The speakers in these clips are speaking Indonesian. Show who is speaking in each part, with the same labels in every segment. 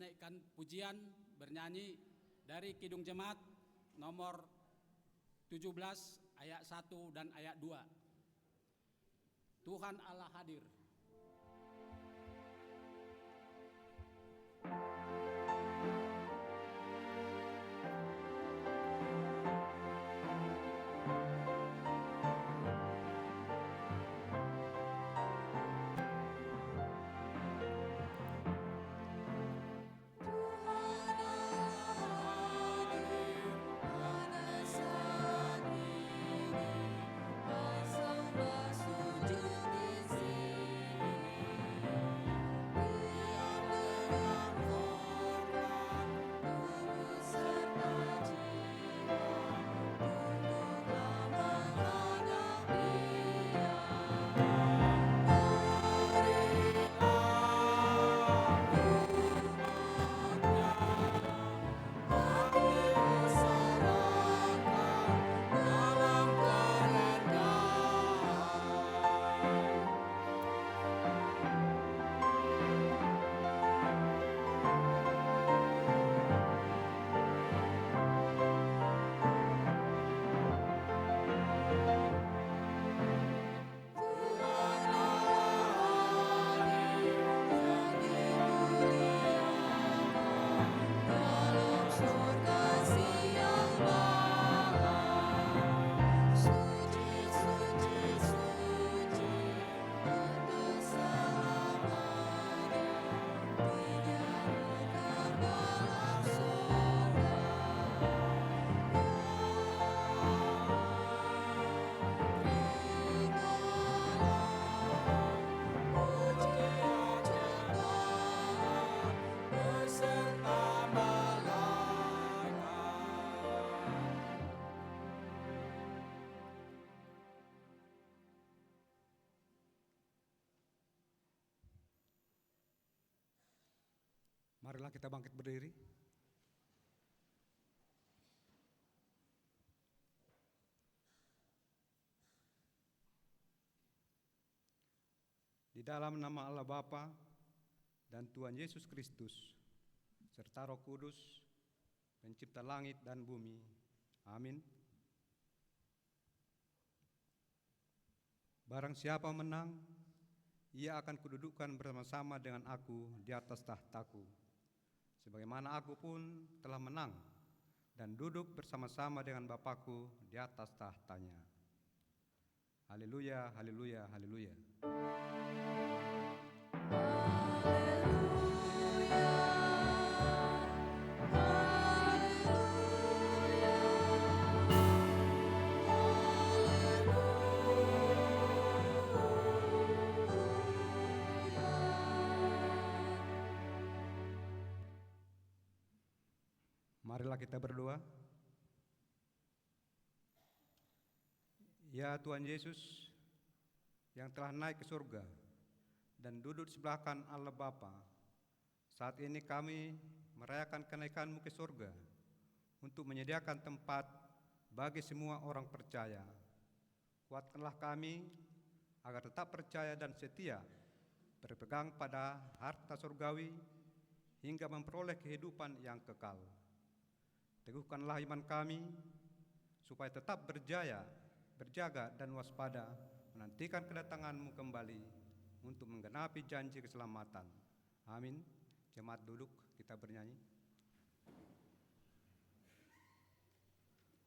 Speaker 1: menaikkan pujian bernyanyi dari Kidung Jemaat nomor 17 ayat 1 dan ayat 2. Tuhan Allah hadir.
Speaker 2: Marilah kita bangkit berdiri. Di dalam nama Allah Bapa dan Tuhan Yesus Kristus, serta Roh Kudus, pencipta langit dan bumi. Amin. Barang siapa menang, ia akan kududukkan bersama-sama dengan aku di atas tahtaku, sebagaimana aku pun telah menang dan duduk bersama-sama dengan Bapakku di atas tahtanya. Haleluya, haleluya, haleluya. Marilah kita berdoa. Ya Tuhan Yesus yang telah naik ke surga dan duduk di sebelah kanan Allah Bapa, saat ini kami merayakan kenaikan-Mu ke surga untuk menyediakan tempat bagi semua orang percaya. Kuatkanlah kami agar tetap percaya dan setia berpegang pada harta surgawi hingga memperoleh kehidupan yang kekal. Teguhkanlah iman kami supaya tetap berjaga dan waspada menantikan kedatangan-Mu kembali untuk menggenapi janji keselamatan. Amin. Jemaat duduk, kita bernyanyi.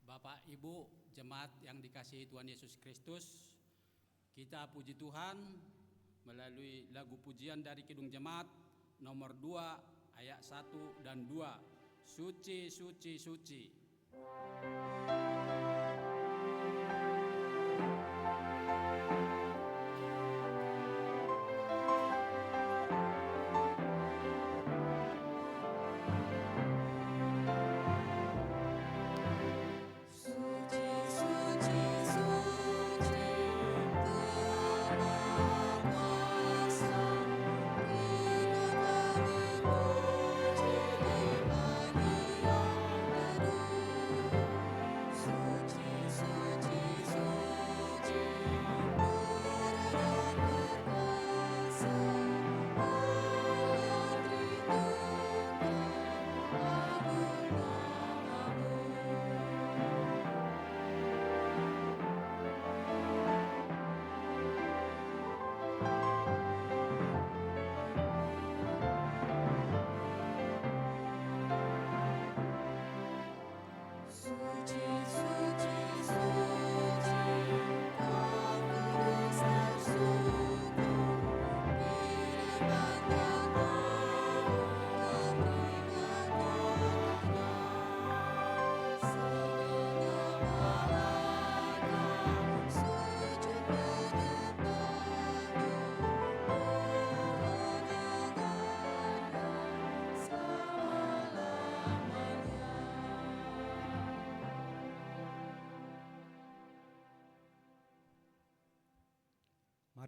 Speaker 1: Bapak, Ibu, jemaat yang dikasihi Tuhan Yesus Kristus, kita puji Tuhan melalui lagu pujian dari Kidung Jemaat nomor 2 ayat 1 dan 2. Suci, suci, suci.
Speaker 3: Suci,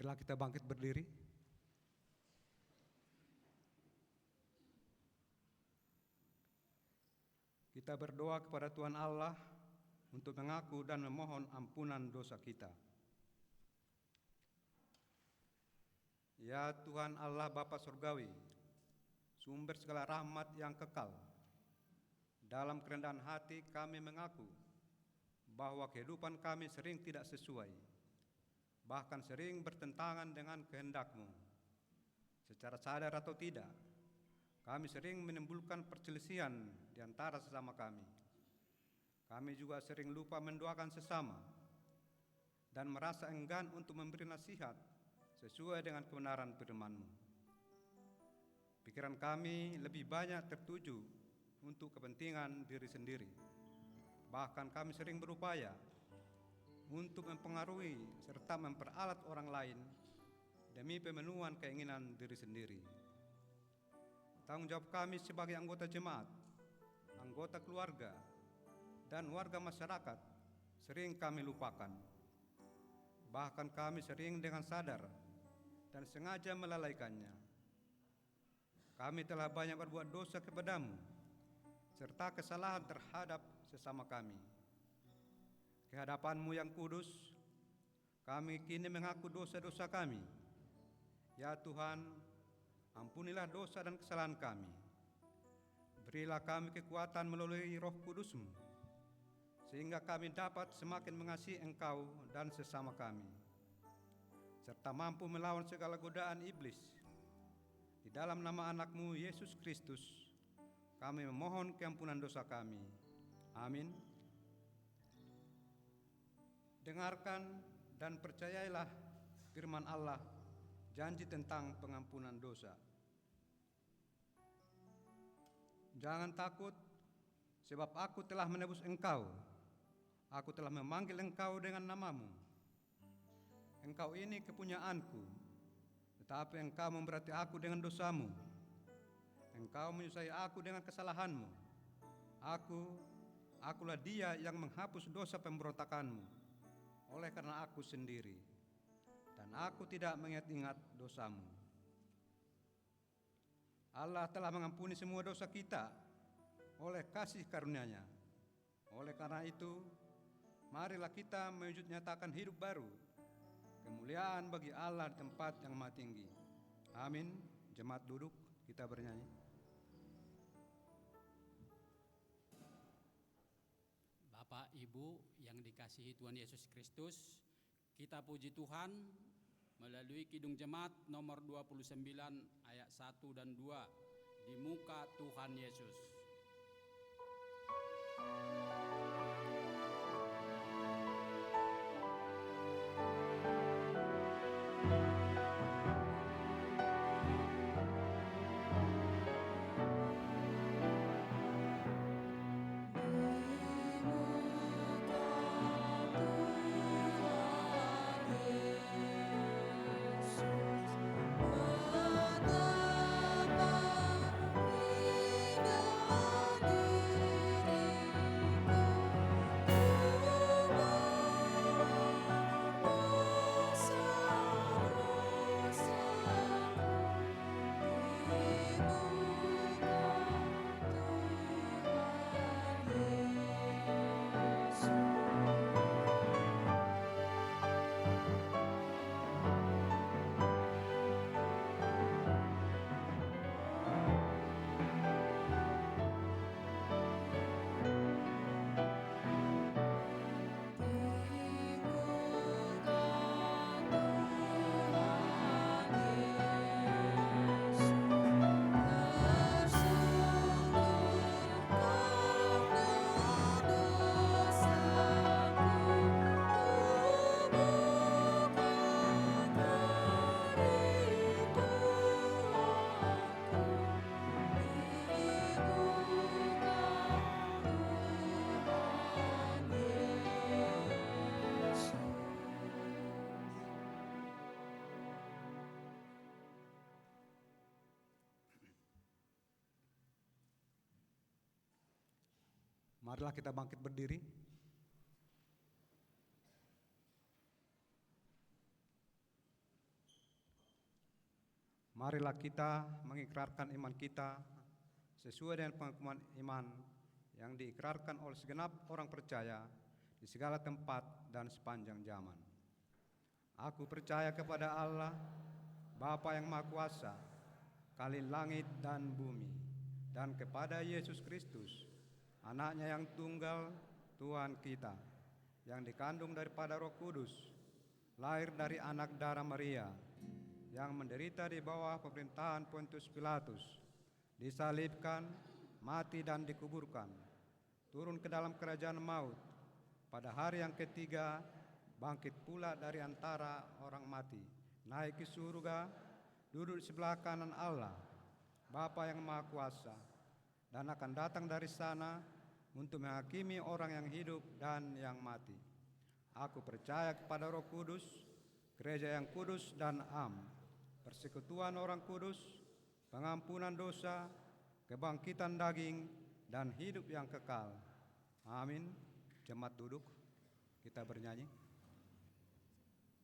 Speaker 2: Marilah kita bangkit berdiri. Kita berdoa kepada Tuhan Allah untuk mengaku dan memohon ampunan dosa kita. Ya Tuhan Allah Bapa Surgawi, sumber segala rahmat yang kekal, dalam kerendahan hati kami mengaku bahwa kehidupan kami sering tidak sesuai, bahkan sering bertentangan dengan kehendak-Mu. Secara sadar atau tidak, kami sering menimbulkan perselisihan di antara sesama kami. Kami juga sering lupa mendoakan sesama dan merasa enggan untuk memberi nasihat sesuai dengan kebenaran firman-Mu. Pikiran kami lebih banyak tertuju untuk kepentingan diri sendiri. Bahkan kami sering berupaya untuk mempengaruhi serta memperalat orang lain demi pemenuhan keinginan diri sendiri. Tanggung jawab kami sebagai anggota jemaat, anggota keluarga, dan warga masyarakat sering kami lupakan. Bahkan kami sering dengan sadar dan sengaja melalaikannya. Kami telah banyak berbuat dosa kepadamu, serta kesalahan terhadap sesama kami. Ke hadapan-Mu yang kudus, kami kini mengaku dosa-dosa kami. Ya Tuhan, ampunilah dosa dan kesalahan kami. Berilah kami kekuatan melalui Roh Kudus-Mu, sehingga kami dapat semakin mengasihi Engkau dan sesama kami, serta mampu melawan segala godaan iblis. Di dalam nama anak-Mu Yesus Kristus, kami memohon keampunan dosa kami. Amin. Dengarkan dan percayailah firman Allah, janji tentang pengampunan dosa. Jangan takut, sebab aku telah menebus engkau. Aku telah memanggil engkau dengan namamu. Engkau ini kepunyaanku, tetapi engkau memberati aku dengan dosamu. Engkau menyusahai aku dengan kesalahanmu. Akulah Dia yang menghapus dosa pemberontakanmu, oleh karena aku sendiri, dan aku tidak mengingat-ingat dosamu. Allah telah mengampuni semua dosa kita oleh kasih karunia-Nya. Oleh karena itu, marilah kita mewujud nyatakan hidup baru, kemuliaan bagi Allah di tempat yang maha tinggi. Amin. Jemaat duduk, kita bernyanyi.
Speaker 1: Bapak, Ibu yang dikasihi Tuhan Yesus Kristus, kita puji Tuhan melalui Kidung Jemaat nomor 29 ayat 1 dan 2, di muka Tuhan Yesus.
Speaker 2: Marilah kita bangkit berdiri. marilah kita mengikrarkan iman kita sesuai dengan pengakuan iman yang diikrarkan oleh segenap orang percaya di segala tempat dan sepanjang zaman. Aku percaya kepada Allah, Bapa yang Maha Kuasa, Kali langit dan bumi, dan kepada Yesus Kristus, Anaknya yang tunggal, Tuhan kita, yang dikandung daripada Roh Kudus, lahir dari anak darah Maria, yang menderita di bawah pemerintahan Pontius Pilatus, disalibkan, mati dan dikuburkan, turun ke dalam kerajaan maut, pada hari yang ketiga bangkit pula dari antara orang mati, naik ke surga, duduk di sebelah kanan Allah, Bapa yang Maha Kuasa, dan akan datang dari sana untuk menghakimi orang yang hidup dan yang mati. Aku percaya kepada Roh Kudus, gereja yang kudus dan am, persekutuan orang kudus, pengampunan dosa, kebangkitan daging, dan hidup yang kekal. Amin. Jemaat duduk, kita bernyanyi.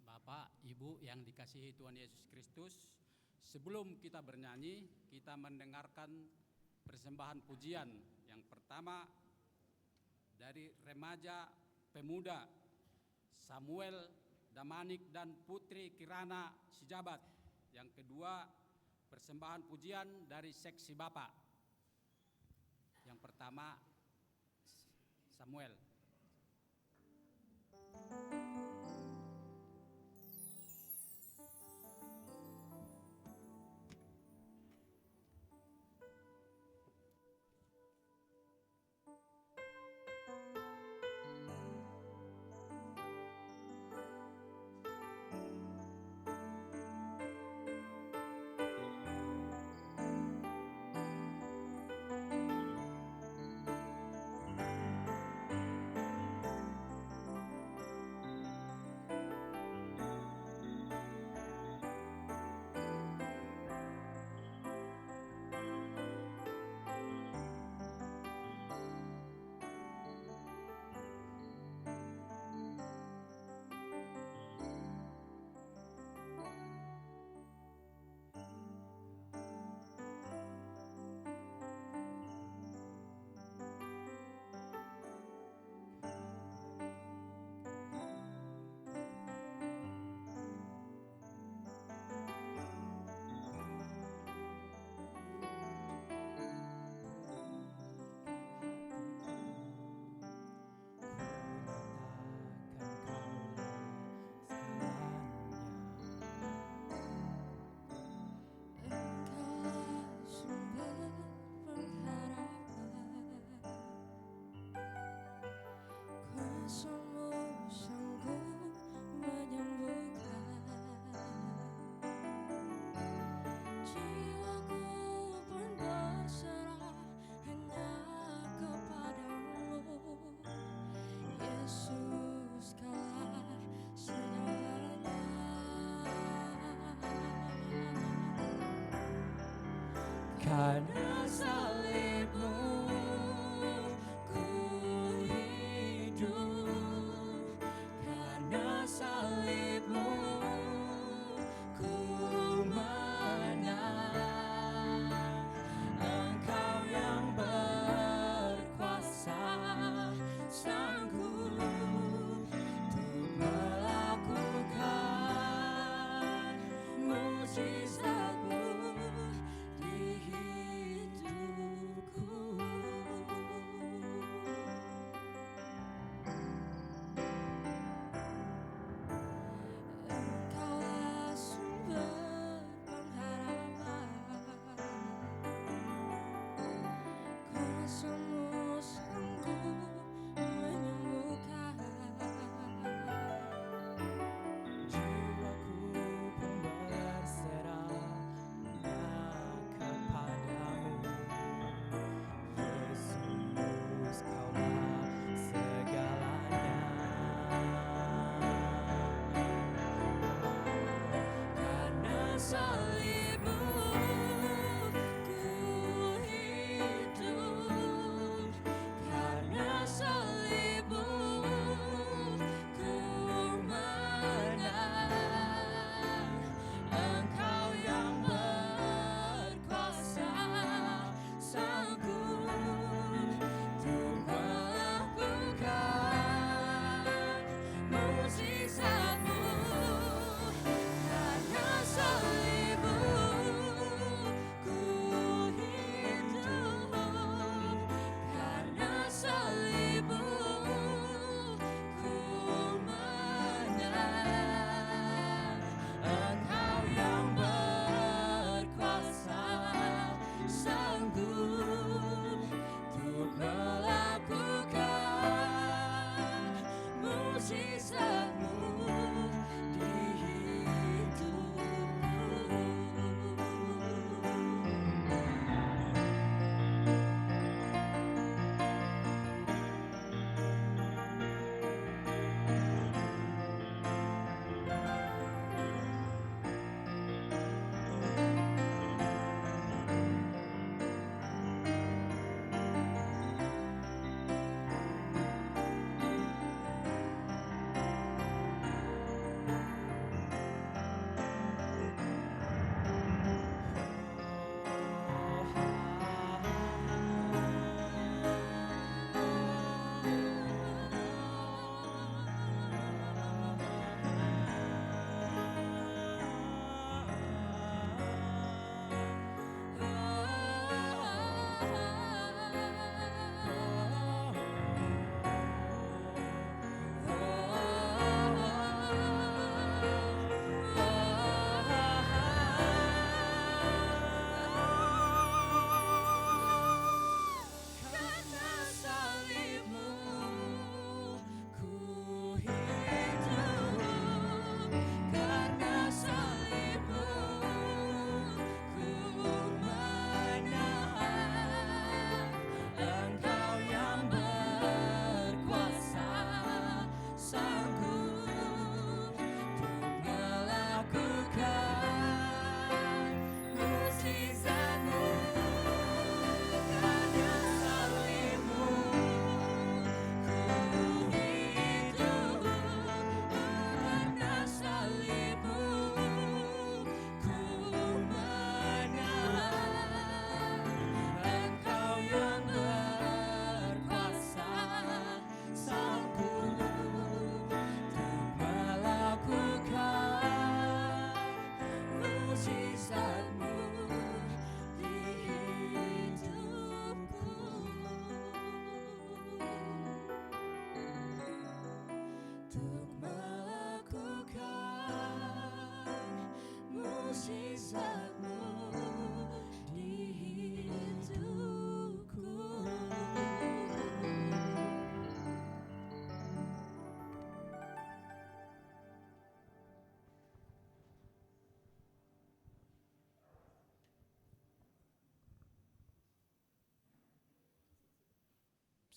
Speaker 1: Bapak, Ibu yang dikasihi Tuhan Yesus Kristus, sebelum kita bernyanyi, kita mendengarkan persembahan pujian. Yang pertama dari remaja pemuda Samuel Damanik dan Putri Kirana Sijabat. Yang kedua, persembahan pujian dari seksi Bapak. Yang pertama, Samuel.
Speaker 3: Karena salibmu ku hidup, karena salibmu ku menang. Engkau yang berkuasa, sanggup untuk melakukan mujizat-Mu di hidupku. Engkaulah sumber pengharapan, kuasa-Mu sanggup menyembuhkan. Jiwaku pun berserah kepadamu, Yesus, Kaulah segalanya. Karena salibmu ku hidup, karena salibmu ku menang. Engkau yang berkuasa,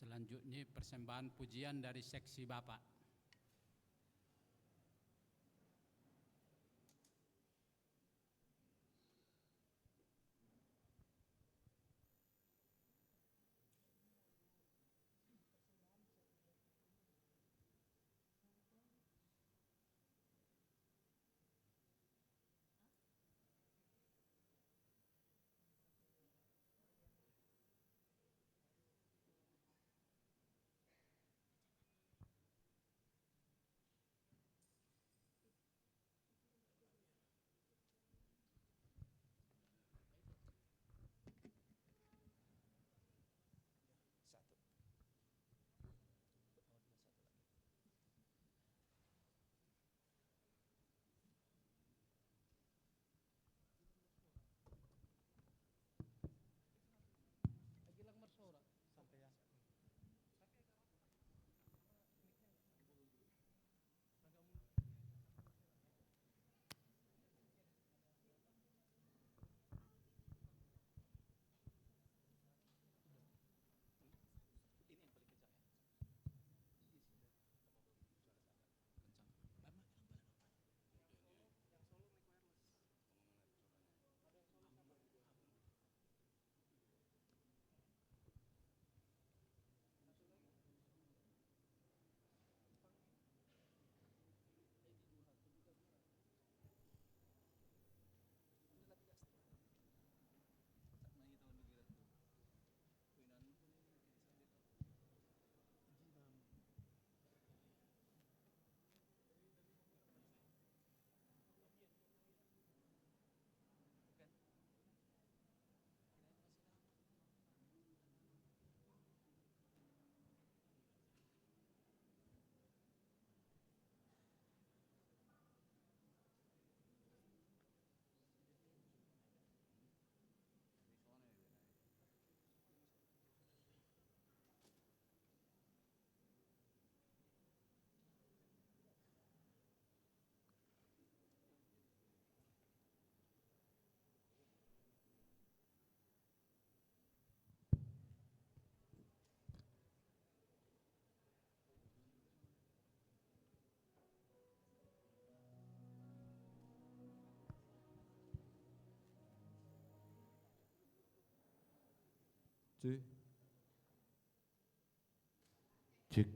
Speaker 1: Selanjutnya persembahan pujian dari seksi Bapak.
Speaker 4: Cek. Cek.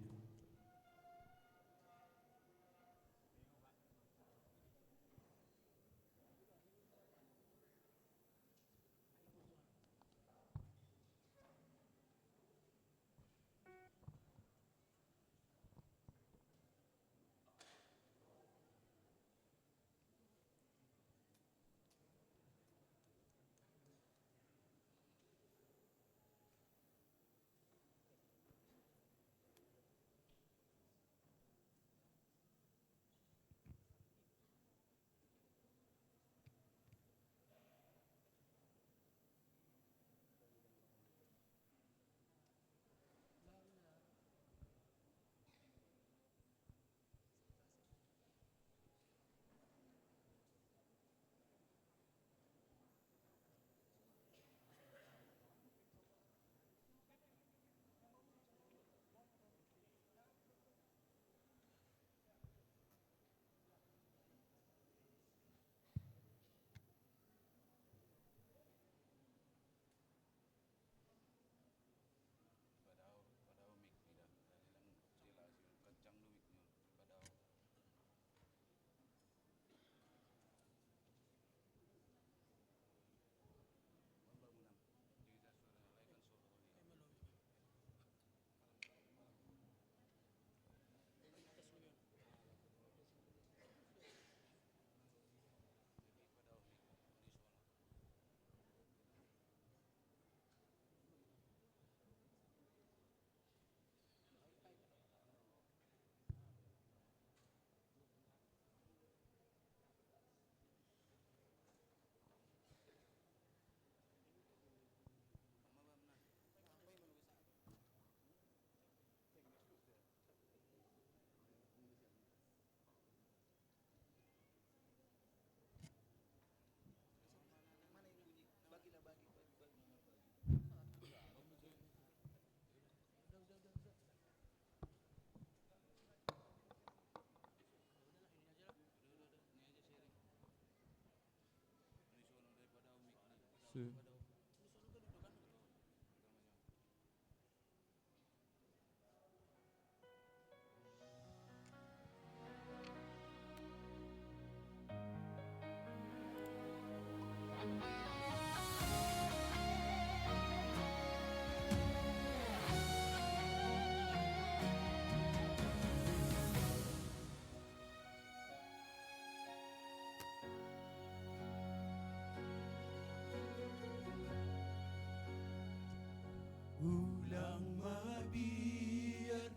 Speaker 4: Ulang mabiar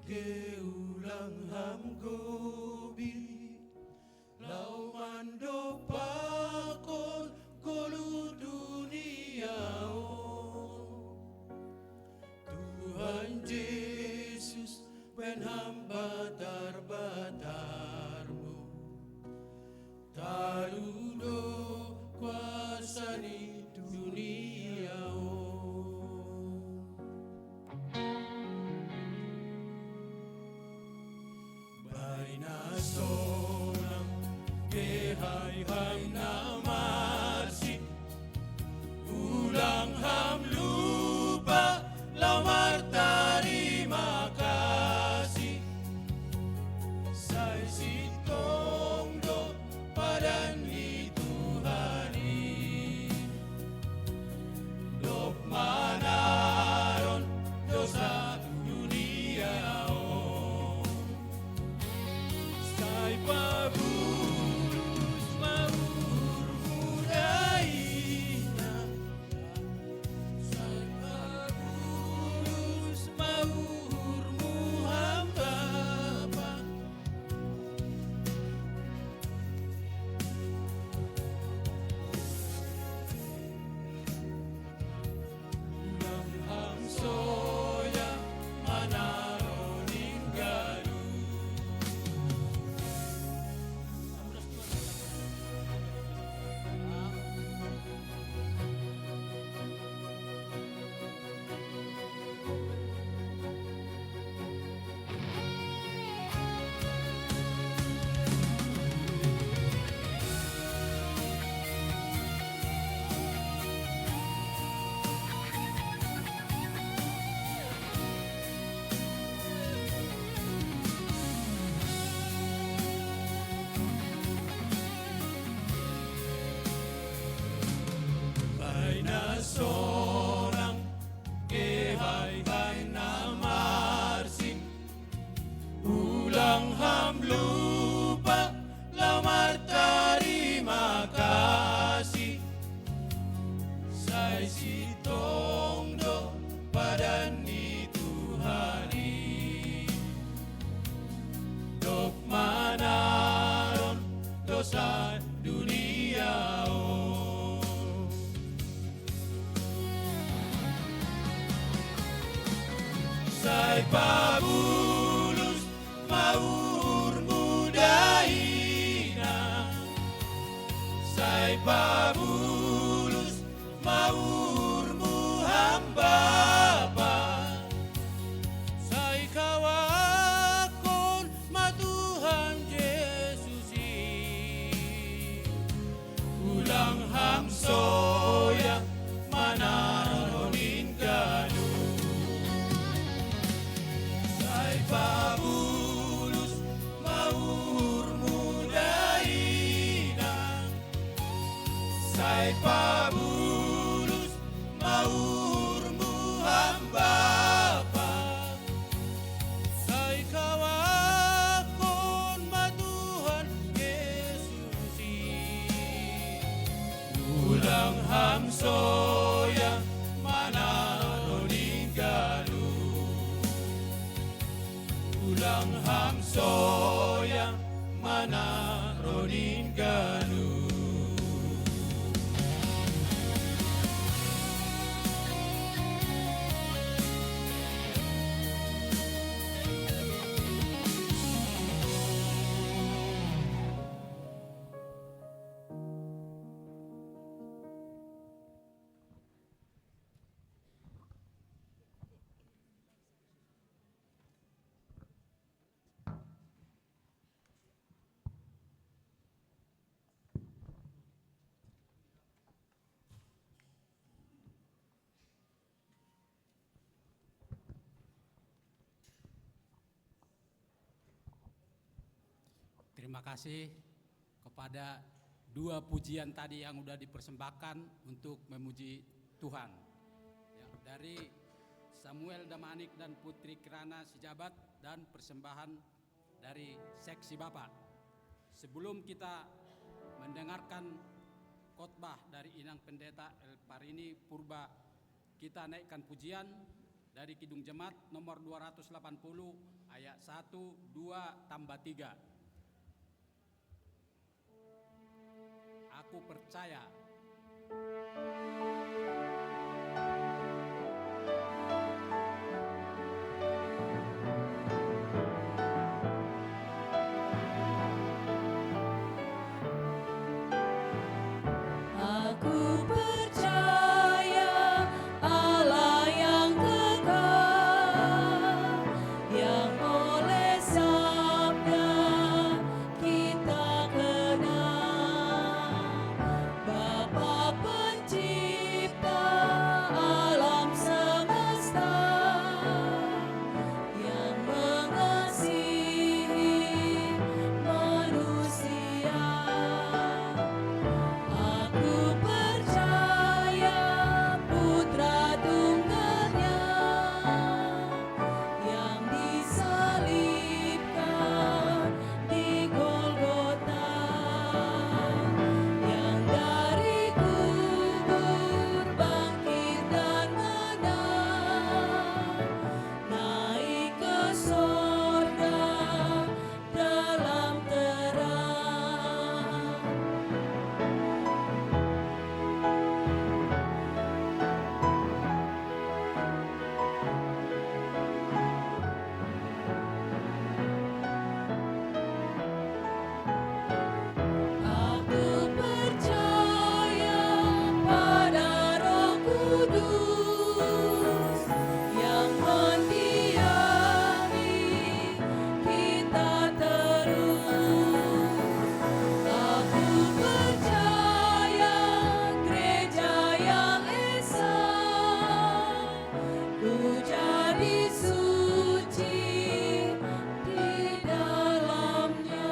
Speaker 4: ge ulang ham gobi lau mando pakon kolu duniao Tuhan Yesus ben hamba darbadarmu tarudo kuasa di duniao Sonam ke hai na marsi ulang ham lupa lamar terima kasih saya sitong do padan di Tuhani dok manaron dosa dunia Pabulus maur mudaina Sai Pabulus maur muhamba Ulang ham soya manaro ninggalu Seorang ke hai na marsi ulang ham lupa lamar terima kasih saya sitong do padan di Tuhani dok manaron dosa dunia Sai Pabulus maur mudaina Sai Pabulus maur muhamba Sai kawakon matuhan Yesus ulang ham soya manaronin kanu Pabulus maur mudaina Sai Pabulus maur muhamba Sai kawakon matuhan Yesus ulang ham soya manaronin galu ulang ham soya manaronin galu
Speaker 1: Terima kasih kepada dua pujian tadi yang sudah dipersembahkan untuk memuji Tuhan. Ya, dari Samuel Damanik dan Putri Kirana Sijabat dan persembahan dari seksi Bapak. Sebelum kita mendengarkan khotbah dari Inang Pendeta El Parini Purba, kita naikkan pujian dari Kidung Jemaat nomor 280 ayat 1, 2 tambah 3. Aku percaya.
Speaker 3: Aku percaya Allah yang kekal, yang oleh sabda kita kenal, Bapa pencipta alam semesta, yang mengasihi manusia. Aku percaya Putra Tunggalnya yang disalibkan di Golgota, yang dari kubur bangkit dan menang, naik ke sorga dalam terang. Aku percaya pada Roh Kudus yang mendiami kita terus. Aku percaya gereja yang esa, ku jadi suci di dalamnya.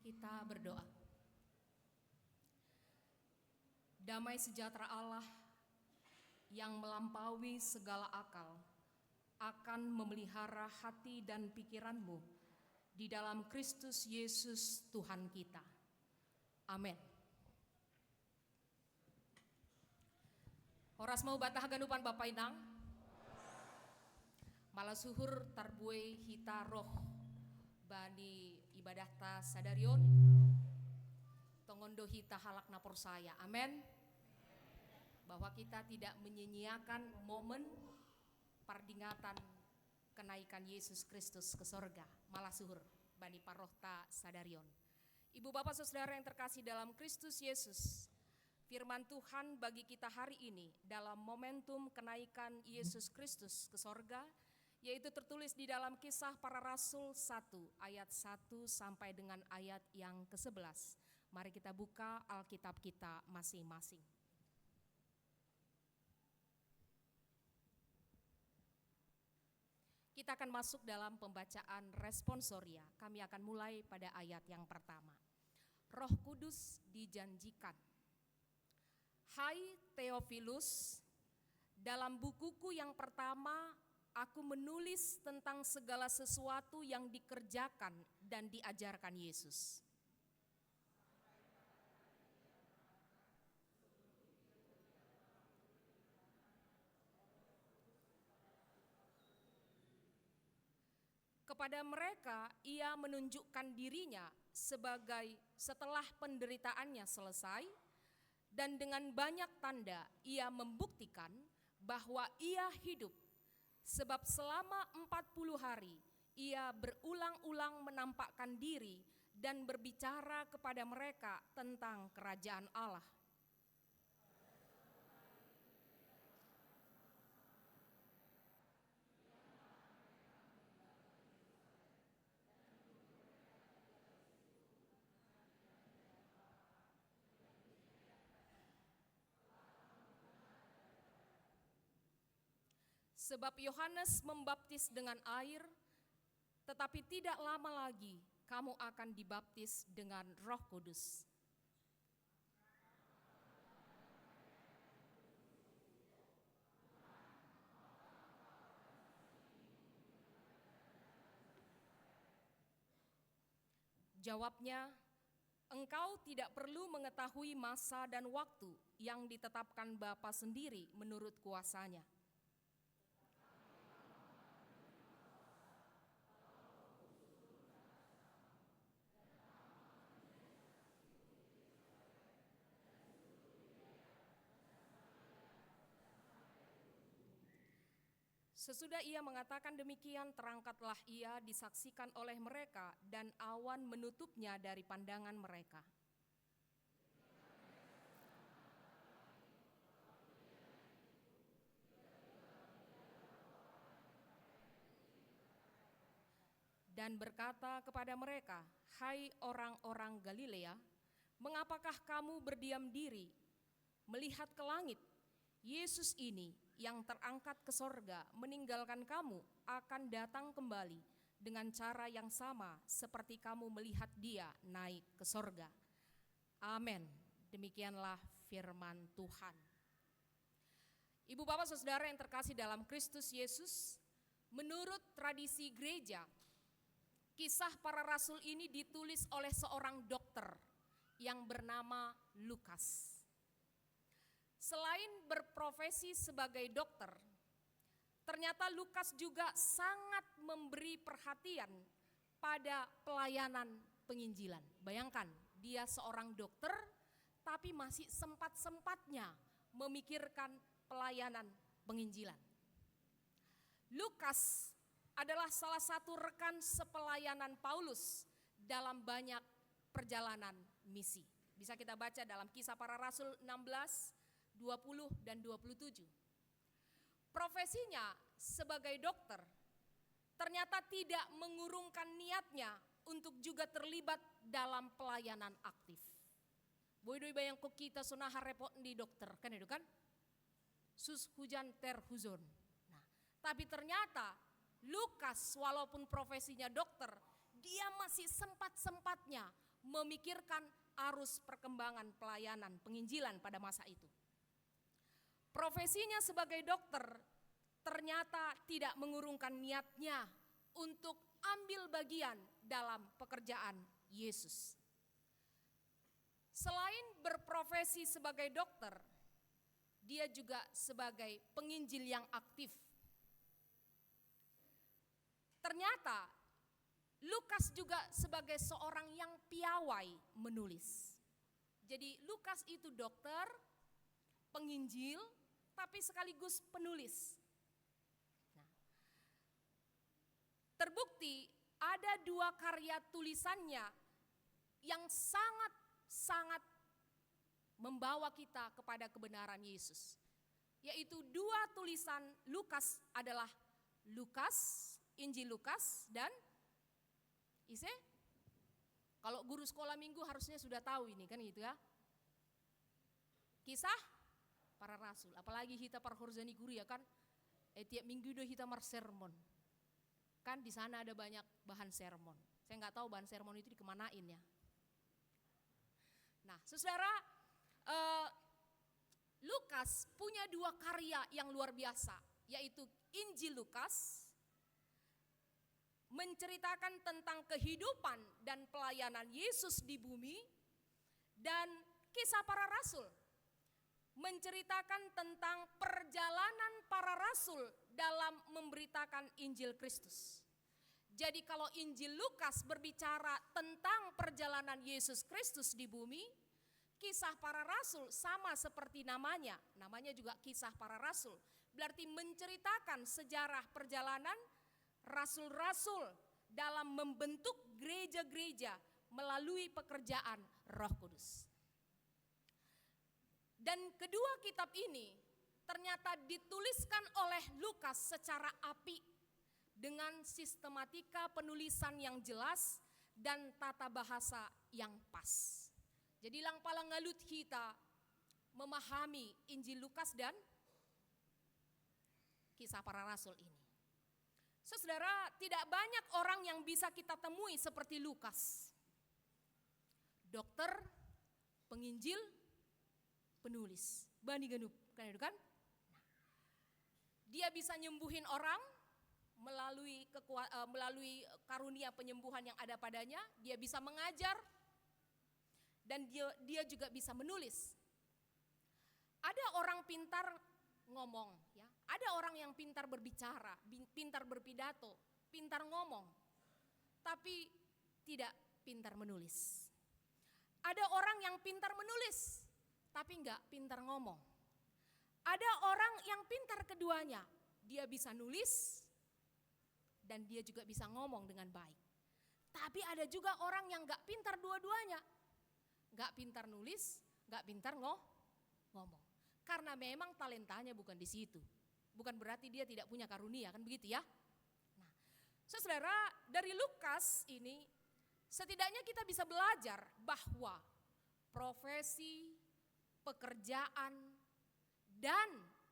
Speaker 5: Kita berdoa. Damai sejahtera Allah yang melampaui segala akal akan memelihara hati dan pikiranmu di dalam Kristus Yesus Tuhan kita. Amin. Horas mau batah ganupan Bapak Inang. Malasuhur tarbuai hita roh bani ibadah ta sadarion. Tongondo hita halak napor saya. Amin. Bahwa kita tidak menyia-nyiakan momen pardingatan kenaikan Yesus Kristus ke sorga. Malasuhur bani parohta sadarion. Ibu bapak saudara yang terkasih dalam Kristus Yesus, firman Tuhan bagi kita hari ini dalam momentum kenaikan Yesus Kristus ke sorga, yaitu tertulis di dalam Kisah Para Rasul 1 ayat 1 sampai dengan ayat yang ke-11. Mari kita buka Alkitab kita masing-masing. Kita akan masuk dalam pembacaan responsoria. Kami akan mulai pada ayat yang pertama. Roh Kudus dijanjikan. Hai Theophilus, dalam bukuku yang pertama aku menulis tentang segala sesuatu yang dikerjakan dan diajarkan Yesus. Kepada mereka ia menunjukkan dirinya setelah penderitaannya selesai, dan dengan banyak tanda ia membuktikan bahwa ia hidup, sebab selama 40 hari ia berulang-ulang menampakkan diri dan berbicara kepada mereka tentang kerajaan Allah. Sebab Yohanes membaptis dengan air, tetapi tidak lama lagi kamu akan dibaptis dengan Roh Kudus. Jawabnya, engkau tidak perlu mengetahui masa dan waktu yang ditetapkan Bapa sendiri menurut kuasanya. Sesudah ia mengatakan demikian, terangkatlah ia disaksikan oleh mereka dan awan menutupnya dari pandangan mereka. Dan berkata kepada mereka, hai orang-orang Galilea, mengapakah kamu berdiam diri, melihat ke langit? Yesus ini yang terangkat ke sorga meninggalkan kamu akan datang kembali dengan cara yang sama seperti kamu melihat dia naik ke sorga. Amin. Demikianlah firman Tuhan. Ibu bapak saudara yang terkasih dalam Kristus Yesus, menurut tradisi gereja, kisah para rasul ini ditulis oleh seorang dokter yang bernama Lukas. Selain berprofesi sebagai dokter, ternyata Lukas juga sangat memberi perhatian pada pelayanan penginjilan. Bayangkan, dia seorang dokter tapi masih sempat-sempatnya memikirkan pelayanan penginjilan. Lukas adalah salah satu rekan sepelayanan Paulus dalam banyak perjalanan misi. Bisa kita baca dalam Kisah Para Rasul 16, 20 dan 27. Profesinya sebagai dokter ternyata tidak mengurungkan niatnya untuk juga terlibat dalam pelayanan aktif. Boy bayang ko kita sunahar repot di dokter, kan itu kan? Sus hujan ter huzon. Nah, tapi ternyata Lukas walaupun profesinya dokter, dia masih sempat-sempatnya memikirkan arus perkembangan pelayanan penginjilan pada masa itu. Profesinya sebagai dokter ternyata tidak mengurungkan niatnya untuk ambil bagian dalam pekerjaan Yesus. Selain berprofesi sebagai dokter, dia juga sebagai penginjil yang aktif. Ternyata Lukas juga sebagai seorang yang piawai menulis. Jadi Lukas itu dokter, penginjil, tapi sekaligus penulis. Nah, terbukti ada 2 karya tulisannya yang sangat membawa kita kepada kebenaran Yesus. Yaitu 2 tulisan Lukas adalah Lukas, Injil Lukas dan Ise. Kalau guru sekolah minggu harusnya sudah tahu ini kan gitu ya. Kisah Para Rasul, apalagi kita parhorzani guru ya kan, tiap minggu udah kita sermon. Kan di sana ada banyak bahan sermon. Saya nggak tahu bahan sermon itu dikemanain ya. Nah, saudara, Lukas punya 2 karya yang luar biasa, yaitu Injil Lukas, menceritakan tentang kehidupan dan pelayanan Yesus di bumi, dan Kisah Para Rasul, menceritakan tentang perjalanan para rasul dalam memberitakan Injil Kristus. Jadi kalau Injil Lukas berbicara tentang perjalanan Yesus Kristus di bumi, Kisah Para Rasul sama seperti namanya juga Kisah Para Rasul. Berarti menceritakan sejarah perjalanan rasul-rasul dalam membentuk gereja-gereja melalui pekerjaan Roh Kudus. Dan kedua kitab ini ternyata dituliskan oleh Lukas secara apik dengan sistematika penulisan yang jelas dan tata bahasa yang pas. Jadi lang palang ngalut kita memahami Injil Lukas dan Kisah Para Rasul ini. Saudara, tidak banyak orang yang bisa kita temui seperti Lukas. Dokter, penginjil, penulis, Bani Ganup, kan itu kan? Dia bisa nyembuhin orang melalui karunia penyembuhan yang ada padanya. Dia bisa mengajar dan dia juga bisa menulis. Ada orang pintar ngomong, ya. Ada orang yang pintar berbicara, pintar berpidato, pintar ngomong, tapi tidak pintar menulis. Ada orang yang pintar menulis, tapi enggak pintar ngomong. Ada orang yang pintar keduanya, dia bisa nulis dan dia juga bisa ngomong dengan baik. Tapi ada juga orang yang enggak pintar dua-duanya, enggak pintar nulis, enggak pintar ngomong. Karena memang talentanya bukan di situ. Bukan berarti dia tidak punya karunia, kan begitu ya? Nah, saudara, dari Lukas ini setidaknya kita bisa belajar bahwa profesi, pekerjaan, dan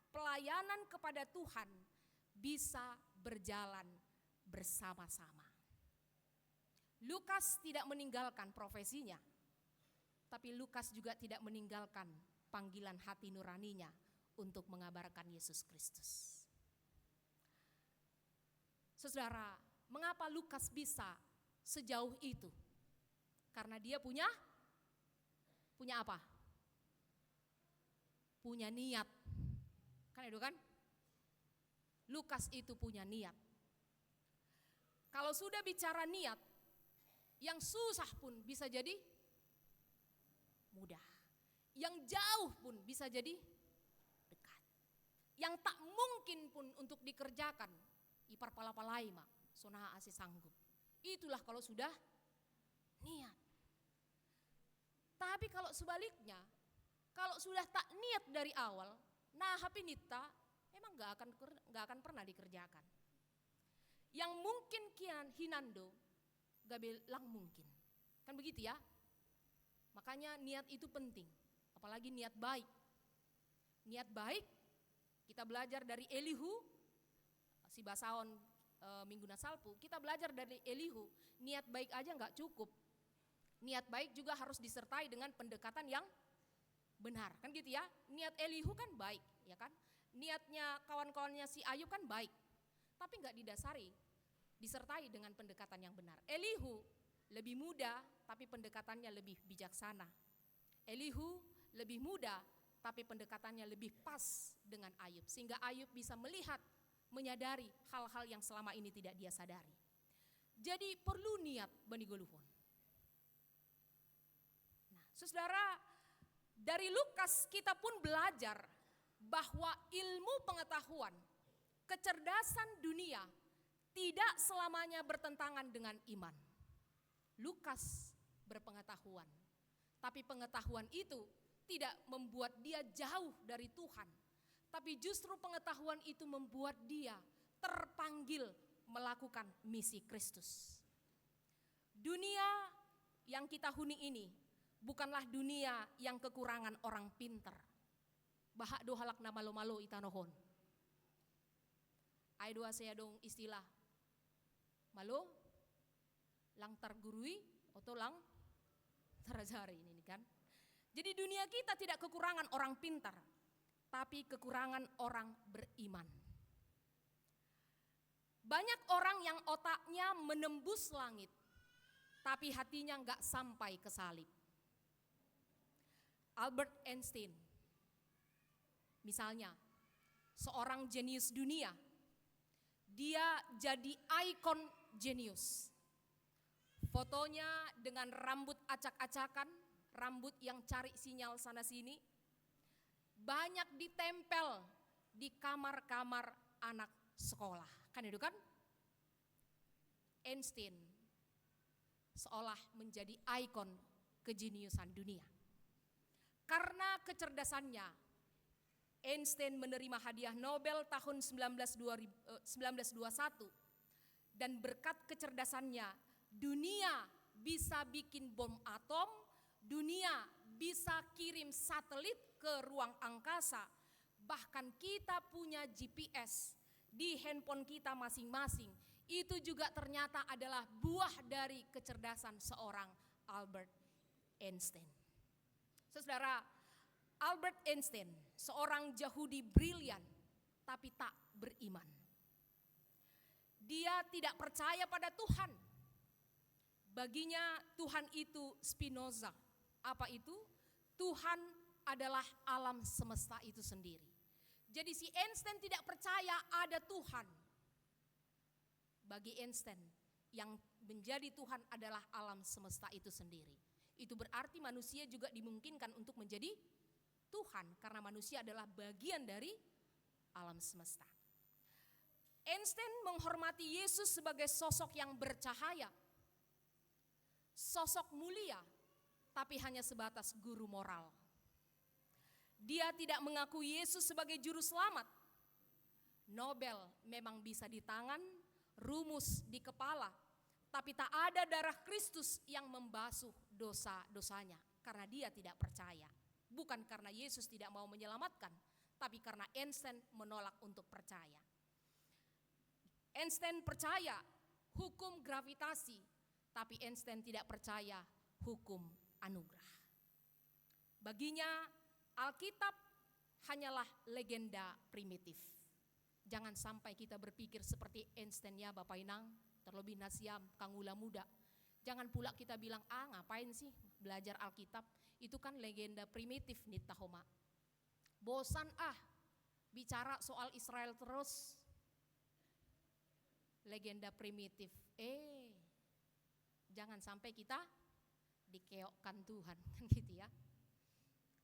Speaker 5: pelayanan kepada Tuhan bisa berjalan bersama-sama. Lukas tidak meninggalkan profesinya, tapi Lukas juga tidak meninggalkan panggilan hati nuraninya untuk mengabarkan Yesus Kristus. Saudara, mengapa Lukas bisa sejauh itu? Karena dia punya apa? Punya niat. Kan itu kan? Lukas itu punya niat. Kalau sudah bicara niat, yang susah pun bisa jadi mudah. Yang jauh pun bisa jadi dekat. Yang tak mungkin pun untuk dikerjakan, ipar palapalai mak, sonaha ase sanggup. Itulah kalau sudah niat. Tapi kalau sebaliknya, kalau sudah tak niat dari awal, nah hapinita memang gak akan pernah dikerjakan. Yang mungkin kian hinando, gak bilang mungkin. Kan begitu ya? Makanya niat itu penting. Apalagi niat baik. Niat baik kita belajar dari Elihu, si Basaon Minggu Nasalpu, kita belajar dari Elihu, niat baik aja nggak cukup. Niat baik juga harus disertai dengan pendekatan yang benar, kan gitu ya. Niat Elihu kan baik, ya kan. Niatnya kawan-kawannya si Ayub kan baik, tapi nggak disertai dengan pendekatan yang benar. Elihu lebih muda, tapi pendekatannya lebih bijaksana. Elihu lebih muda, tapi pendekatannya lebih pas dengan Ayub. Sehingga Ayub bisa melihat, menyadari hal-hal yang selama ini tidak dia sadari. Jadi perlu niat Bani Goluhon. Nah, saudara, dari Lukas kita pun belajar bahwa ilmu pengetahuan, kecerdasan dunia tidak selamanya bertentangan dengan iman. Lukas berpengetahuan, tapi pengetahuan itu tidak membuat dia jauh dari Tuhan, tapi justru pengetahuan itu membuat dia terpanggil melakukan misi Kristus. Dunia yang kita huni ini bukanlah dunia yang kekurangan orang pintar. Bahak dohalak na malo-malo itanohon. Ay doa saya dong istilah malo lang tergurui atau lang terajari ini kan. Jadi dunia kita tidak kekurangan orang pintar, tapi kekurangan orang beriman. Banyak orang yang otaknya menembus langit, tapi hatinya enggak sampai ke salib. Albert Einstein, misalnya, seorang jenius dunia, dia jadi ikon jenius. Fotonya dengan rambut acak-acakan, rambut yang cari sinyal sana sini, banyak ditempel di kamar-kamar anak sekolah. Kan itu kan? Einstein seolah menjadi ikon kejeniusan dunia. Karena kecerdasannya, Einstein menerima hadiah Nobel tahun 1921, dan berkat kecerdasannya, dunia bisa bikin bom atom, dunia bisa kirim satelit ke ruang angkasa, bahkan kita punya GPS di handphone kita masing-masing, itu juga ternyata adalah buah dari kecerdasan seorang Albert Einstein. Saudara, Albert Einstein seorang Yahudi brilian tapi tak beriman. Dia tidak percaya pada Tuhan. Baginya Tuhan itu Spinoza. Apa itu? Tuhan adalah alam semesta itu sendiri. Jadi si Einstein tidak percaya ada Tuhan. Bagi Einstein yang menjadi Tuhan adalah alam semesta itu sendiri. Itu berarti manusia juga dimungkinkan untuk menjadi Tuhan karena manusia adalah bagian dari alam semesta. Einstein menghormati Yesus sebagai sosok yang bercahaya, sosok mulia, tapi hanya sebatas guru moral. Dia tidak mengakui Yesus sebagai juru selamat. Nobel memang bisa di tangan, rumus di kepala, tapi tak ada darah Kristus yang membasuh dosa-dosanya karena dia tidak percaya. Bukan karena Yesus tidak mau menyelamatkan, tapi karena Einstein menolak untuk percaya. Einstein percaya hukum gravitasi, tapi Einstein tidak percaya hukum anugerah. Baginya Alkitab hanyalah legenda primitif. Jangan sampai kita berpikir seperti Einstein ya Bapak Inang, terlebih nasiam, kangula muda. Jangan pula kita bilang, ngapain sih belajar Alkitab, itu kan legenda primitif nih tahoma. Bosan bicara soal Israel terus. Legenda primitif. Jangan sampai kita dikeokkan Tuhan, kan gitu ya.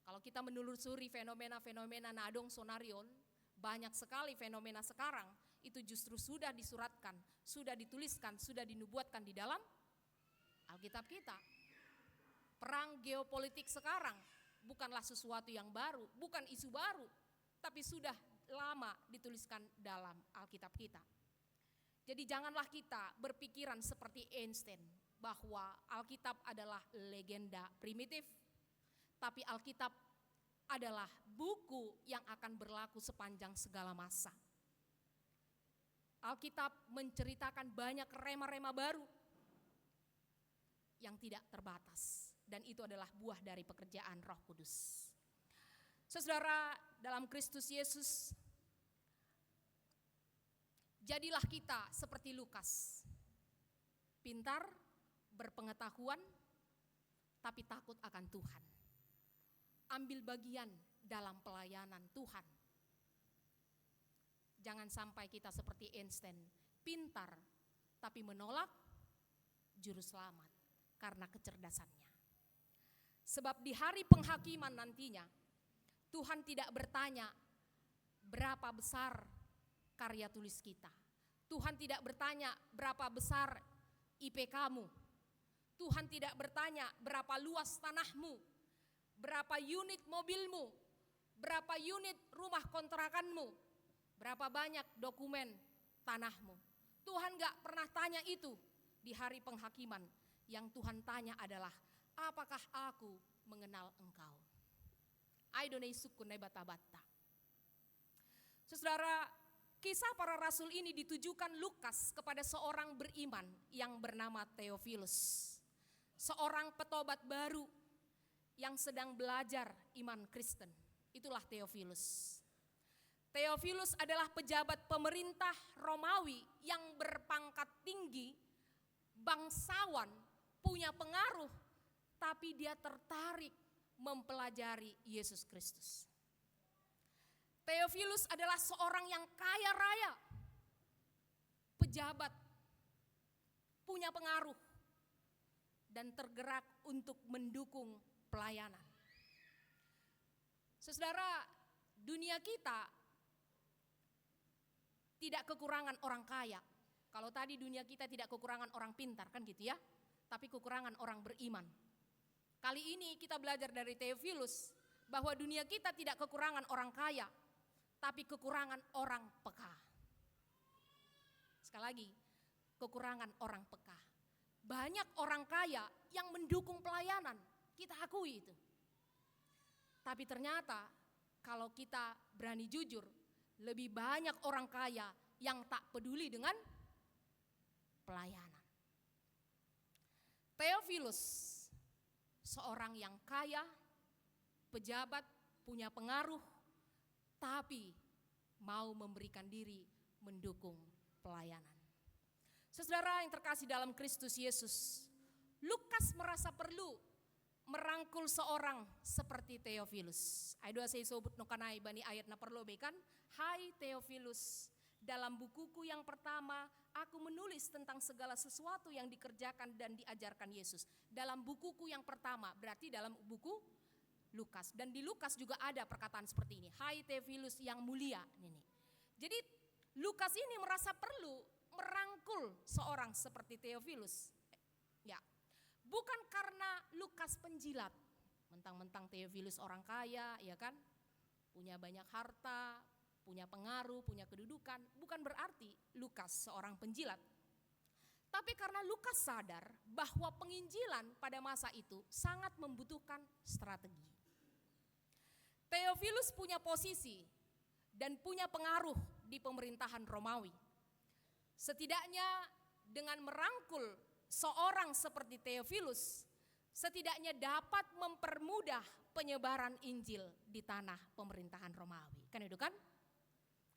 Speaker 5: Kalau kita menelusuri fenomena-fenomena Nadong Sonarion, banyak sekali fenomena sekarang itu justru sudah disuratkan, sudah dituliskan, sudah dinubuatkan di dalam Alkitab kita. Perang geopolitik sekarang bukanlah sesuatu yang baru, bukan isu baru, tapi sudah lama dituliskan dalam Alkitab kita. Jadi janganlah kita berpikiran seperti Einstein bahwa Alkitab adalah legenda primitif, tapi Alkitab adalah buku yang akan berlaku sepanjang segala masa. Alkitab menceritakan banyak rema-rema baru yang tidak terbatas, dan itu adalah buah dari pekerjaan Roh Kudus. Saudara, dalam Kristus Yesus, jadilah kita seperti Lukas, pintar, berpengetahuan, tapi takut akan Tuhan. Ambil bagian dalam pelayanan Tuhan. Jangan sampai kita seperti Einstein, pintar, tapi menolak juru selamat karena kecerdasannya. Sebab di hari penghakiman nantinya, Tuhan tidak bertanya berapa besar karya tulis kita. Tuhan tidak bertanya berapa besar IPK-mu. Tuhan tidak bertanya berapa luas tanahmu, berapa unit mobilmu, berapa unit rumah kontrakanmu, berapa banyak dokumen tanahmu. Tuhan gak pernah tanya itu di hari penghakiman. Yang Tuhan tanya adalah, apakah aku mengenal engkau? Aidonei sukunai bata-bata. Saudara, kisah para rasul ini ditujukan Lukas kepada seorang beriman yang bernama Theophilus. Seorang petobat baru yang sedang belajar iman Kristen. Itulah Theophilus. Theophilus adalah pejabat pemerintah Romawi yang berpangkat tinggi, bangsawan, punya pengaruh, tapi dia tertarik mempelajari Yesus Kristus. Theophilus adalah seorang yang kaya raya, pejabat, punya pengaruh, dan tergerak untuk mendukung pelayanan. Saudara, dunia kita tidak kekurangan orang kaya. Kalau tadi dunia kita tidak kekurangan orang pintar, kan gitu ya, tapi kekurangan orang beriman. Kali ini kita belajar dari Theophilus bahwa dunia kita tidak kekurangan orang kaya, tapi kekurangan orang peka. Sekali lagi, kekurangan orang peka. Banyak orang kaya yang mendukung pelayanan, kita akui itu. Tapi ternyata kalau kita berani jujur, lebih banyak orang kaya yang tak peduli dengan pelayanan. Theophilus, seorang yang kaya, pejabat, punya pengaruh, tapi mau memberikan diri mendukung pelayanan. Saudara yang terkasih dalam Kristus Yesus, Lukas merasa perlu merangkul seorang seperti Theophilus. Ayo saya sebut nukanai bani ayat na perlobekan. Hai Theophilus, dalam bukuku yang pertama aku menulis tentang segala sesuatu yang dikerjakan dan diajarkan Yesus. Dalam bukuku yang pertama, berarti dalam buku Lukas. Dan di Lukas juga ada perkataan seperti ini. Hai Theophilus yang mulia. Ini. Jadi Lukas ini merasa perlu merangkul seorang seperti Theophilus. Ya, bukan karena Lukas penjilat. Mentang-mentang Theophilus orang kaya, ya kan? Punya banyak harta, punya pengaruh, punya kedudukan. Bukan berarti Lukas seorang penjilat. Tapi karena Lukas sadar bahwa penginjilan pada masa itu sangat membutuhkan strategi. Theophilus punya posisi dan punya pengaruh di pemerintahan Romawi. Setidaknya dengan merangkul seorang seperti Theophilus, setidaknya dapat mempermudah penyebaran Injil di tanah pemerintahan Romawi. Kan itu kan?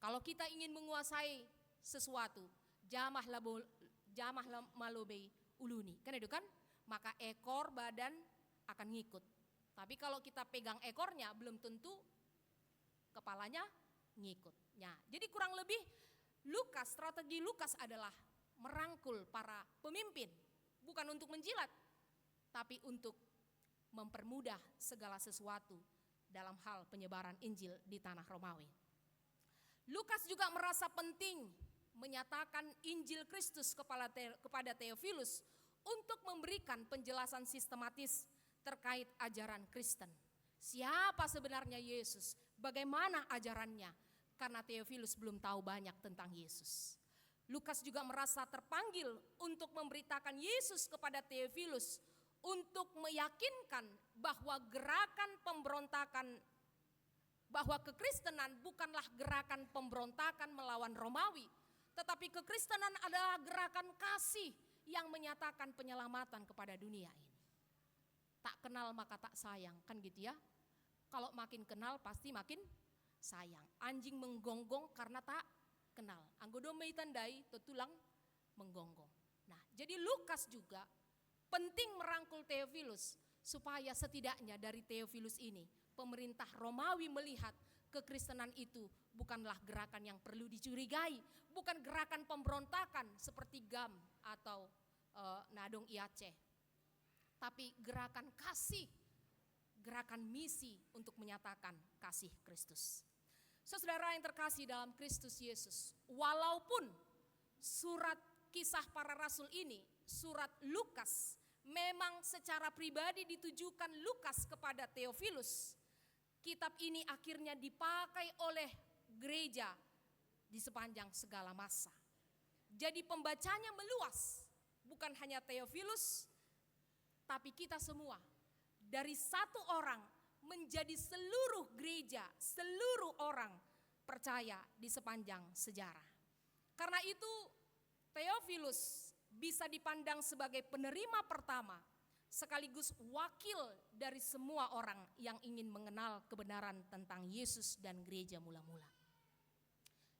Speaker 5: Kalau kita ingin menguasai sesuatu, jamah malobei uluni, kan itu kan? Maka ekor badan akan ngikut. Tapi kalau kita pegang ekornya belum tentu kepalanya ngikut. Nah, jadi kurang lebih strategi Lukas adalah merangkul para pemimpin, bukan untuk menjilat, tapi untuk mempermudah segala sesuatu dalam hal penyebaran Injil di tanah Romawi. Lukas juga merasa penting menyatakan Injil Kristus kepada Theophilus untuk memberikan penjelasan sistematis terkait ajaran Kristen. Siapa sebenarnya Yesus? Bagaimana ajarannya? Karena Theophilus belum tahu banyak tentang Yesus. Lukas juga merasa terpanggil untuk memberitakan Yesus kepada Theophilus untuk meyakinkan bahwa gerakan pemberontakan, bahwa kekristenan bukanlah gerakan pemberontakan melawan Romawi, tetapi kekristenan adalah gerakan kasih yang menyatakan penyelamatan kepada dunia ini. Tak kenal maka tak sayang, kan gitu ya. Kalau makin kenal pasti makin sayang. Anjing menggonggong karena tak kenal. Anggodo meitandai tutulang menggonggong. Nah, jadi Lukas juga penting merangkul Theophilus supaya setidaknya dari Theophilus ini pemerintah Romawi melihat kekristenan itu bukanlah gerakan yang perlu dicurigai, bukan gerakan pemberontakan seperti GAM atau Nadong Iace, tapi gerakan kasih, gerakan misi untuk menyatakan kasih Kristus. Saudara yang terkasih dalam Kristus Yesus, walaupun surat kisah para rasul ini, surat Lukas, memang secara pribadi ditujukan Lukas kepada Theophilus, kitab ini akhirnya dipakai oleh gereja di sepanjang segala masa. Jadi pembacanya meluas, bukan hanya Theophilus, tapi kita semua. Dari satu orang menjadi seluruh gereja, seluruh orang percaya di sepanjang sejarah. Karena itu Theophilus bisa dipandang sebagai penerima pertama sekaligus wakil dari semua orang yang ingin mengenal kebenaran tentang Yesus dan gereja mula-mula.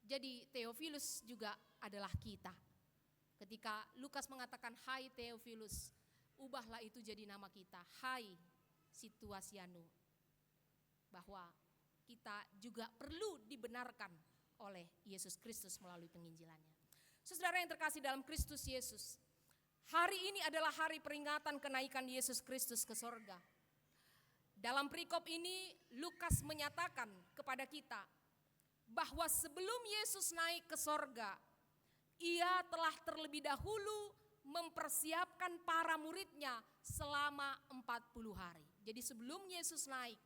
Speaker 5: Jadi Theophilus juga adalah kita. Ketika Lukas mengatakan hai Theophilus, ubahlah itu jadi nama kita, hai Situasianu, bahwa kita juga perlu dibenarkan oleh Yesus Kristus melalui penginjilannya. Saudara yang terkasih dalam Kristus Yesus, hari ini adalah hari peringatan kenaikan Yesus Kristus ke sorga. Dalam perikop ini Lukas menyatakan kepada kita bahwa sebelum Yesus naik ke sorga, ia telah terlebih dahulu mempersiapkan para muridnya selama 40 hari. Jadi sebelum Yesus naik,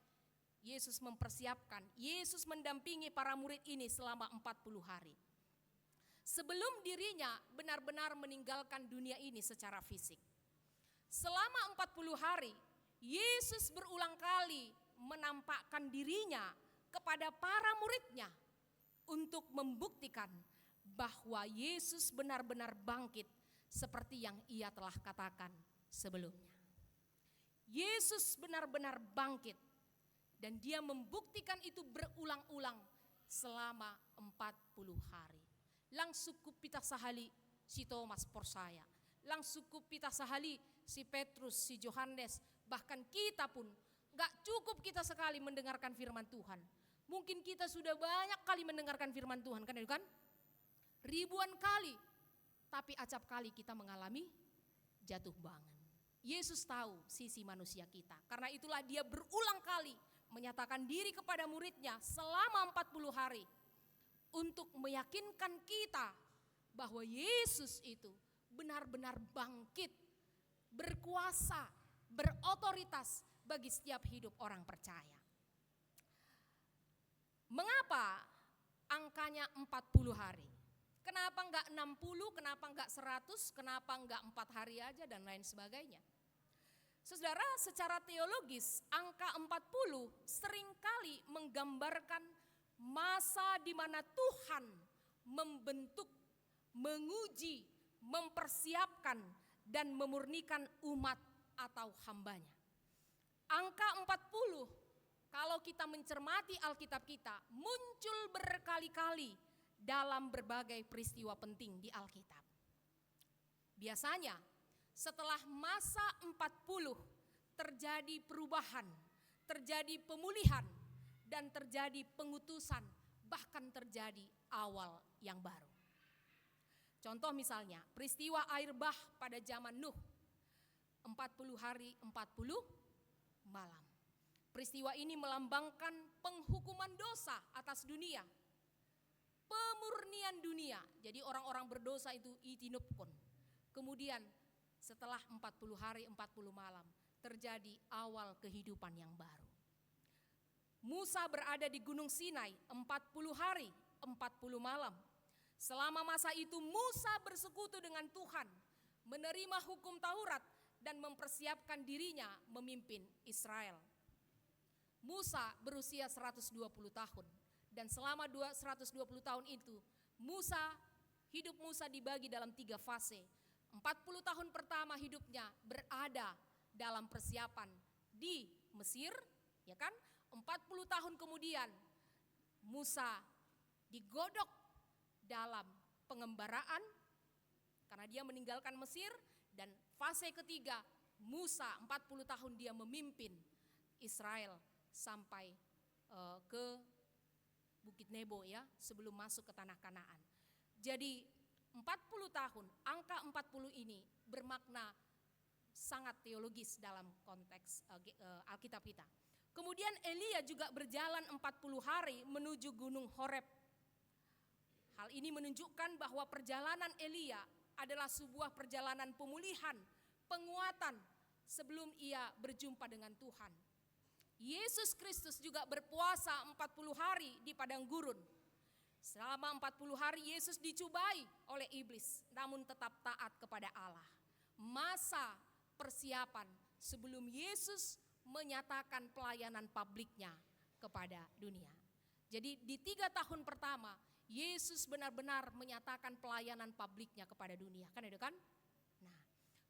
Speaker 5: Yesus mempersiapkan, Yesus mendampingi para murid ini selama 40 hari. Sebelum dirinya benar-benar meninggalkan dunia ini secara fisik. Selama 40 hari, Yesus berulang kali menampakkan dirinya kepada para muridnya untuk membuktikan bahwa Yesus benar-benar bangkit seperti yang ia telah katakan sebelumnya. Yesus benar-benar bangkit dan dia membuktikan itu berulang-ulang selama 40 hari. Lang sukup pita sahali si Thomas persaya, lang sukup pita sahali si Petrus, si Yohanes, bahkan kita pun gak cukup kita sekali mendengarkan firman Tuhan. Mungkin kita sudah banyak kali mendengarkan firman Tuhan, kan? Ribuan kali, tapi acap kali kita mengalami jatuh bangun. Yesus tahu sisi manusia kita, karena itulah dia berulang kali menyatakan diri kepada muridnya selama 40 hari untuk meyakinkan kita bahwa Yesus itu benar-benar bangkit, berkuasa, berotoritas bagi setiap hidup orang percaya. Mengapa angkanya 40 hari? Kenapa enggak 60, kenapa enggak 100, kenapa enggak 4 hari aja dan lain sebagainya. Saudara, secara teologis angka 40 seringkali menggambarkan masa di mana Tuhan membentuk, menguji, mempersiapkan dan memurnikan umat atau hambanya. Angka 40 kalau kita mencermati Alkitab kita muncul berkali-kali dalam berbagai peristiwa penting di Alkitab. Biasanya setelah masa 40 terjadi perubahan, terjadi pemulihan, dan terjadi pengutusan, bahkan terjadi awal yang baru. Contoh misalnya peristiwa air bah pada zaman Nuh, 40 hari 40 malam. Peristiwa ini melambangkan penghukuman dosa atas dunia, pemurnian dunia. Jadi orang-orang berdosa itu itinupkon. Kemudian setelah 40 hari 40 malam terjadi awal kehidupan yang baru. Musa berada di Gunung Sinai 40 hari 40 malam. Selama masa itu Musa bersekutu dengan Tuhan, menerima hukum Taurat dan mempersiapkan dirinya memimpin Israel. Musa berusia 120 tahun dan selama 120 tahun itu hidup Musa dibagi dalam 3 fase. 40 tahun pertama hidupnya berada dalam persiapan di Mesir, ya kan? 40 tahun kemudian Musa digodok dalam pengembaraan karena dia meninggalkan Mesir, dan fase ketiga Musa 40 tahun dia memimpin Israel sampai ke Bukit Nebo, ya, sebelum masuk ke tanah Kanaan. Jadi 40 tahun, angka 40 ini bermakna sangat teologis dalam konteks Alkitab kita. Kemudian Elia juga berjalan 40 hari menuju Gunung Horeb. Hal ini menunjukkan bahwa perjalanan Elia adalah sebuah perjalanan pemulihan, penguatan sebelum ia berjumpa dengan Tuhan. Yesus Kristus juga berpuasa 40 hari di padang gurun. Selama 40 hari Yesus dicobai oleh iblis, namun tetap taat kepada Allah. Masa persiapan sebelum Yesus menyatakan pelayanan publiknya kepada dunia. Jadi di 3 tahun pertama Yesus benar-benar menyatakan pelayanan publiknya kepada dunia, kan itu kan? Nah,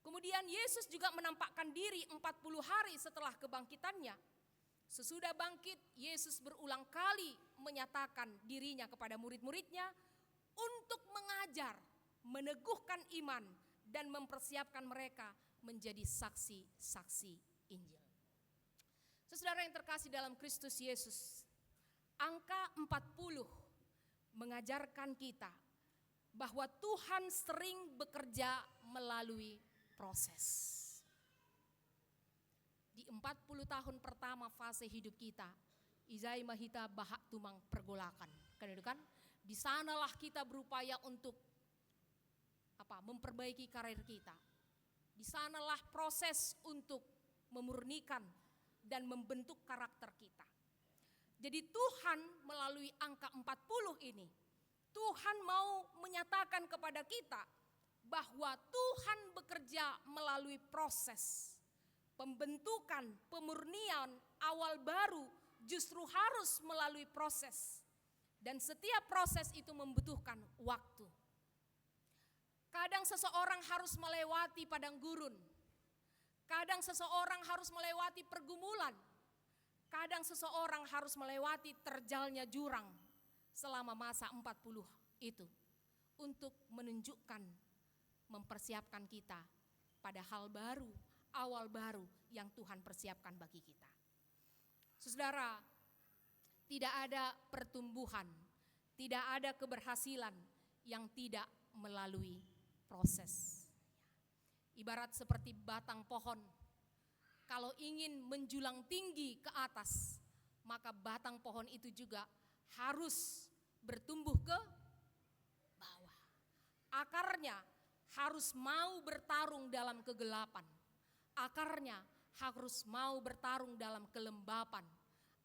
Speaker 5: kemudian Yesus juga menampakkan diri 40 hari setelah kebangkitannya. Sesudah bangkit, Yesus berulang kali menyatakan dirinya kepada murid-muridnya untuk mengajar, meneguhkan iman, dan mempersiapkan mereka menjadi saksi-saksi Injil. Saudara yang terkasih dalam Kristus Yesus, angka 40 mengajarkan kita bahwa Tuhan sering bekerja melalui proses. Di 40 tahun pertama fase hidup kita, Izai mahita bahak tumang pergolakan. Kan itu kan? Di sanalah kita berupaya untuk memperbaiki karir kita. Di sanalah proses untuk memurnikan dan membentuk karakter kita. Jadi Tuhan melalui angka 40 ini, Tuhan mau menyatakan kepada kita bahwa Tuhan bekerja melalui proses. Pembentukan, pemurnian, awal baru justru harus melalui proses. Dan setiap proses itu membutuhkan waktu. Kadang seseorang harus melewati padang gurun. Kadang seseorang harus melewati pergumulan. Kadang seseorang harus melewati terjalnya jurang selama masa 40 itu. Untuk menunjukkan, mempersiapkan kita pada hal baru, awal baru yang Tuhan persiapkan bagi kita. Saudara, tidak ada pertumbuhan, tidak ada keberhasilan yang tidak melalui proses. Ibarat seperti batang pohon, kalau ingin menjulang tinggi ke atas, maka batang pohon itu juga harus bertumbuh ke bawah. Akarnya harus mau bertarung dalam kegelapan. Akarnya harus mau bertarung dalam kelembapan.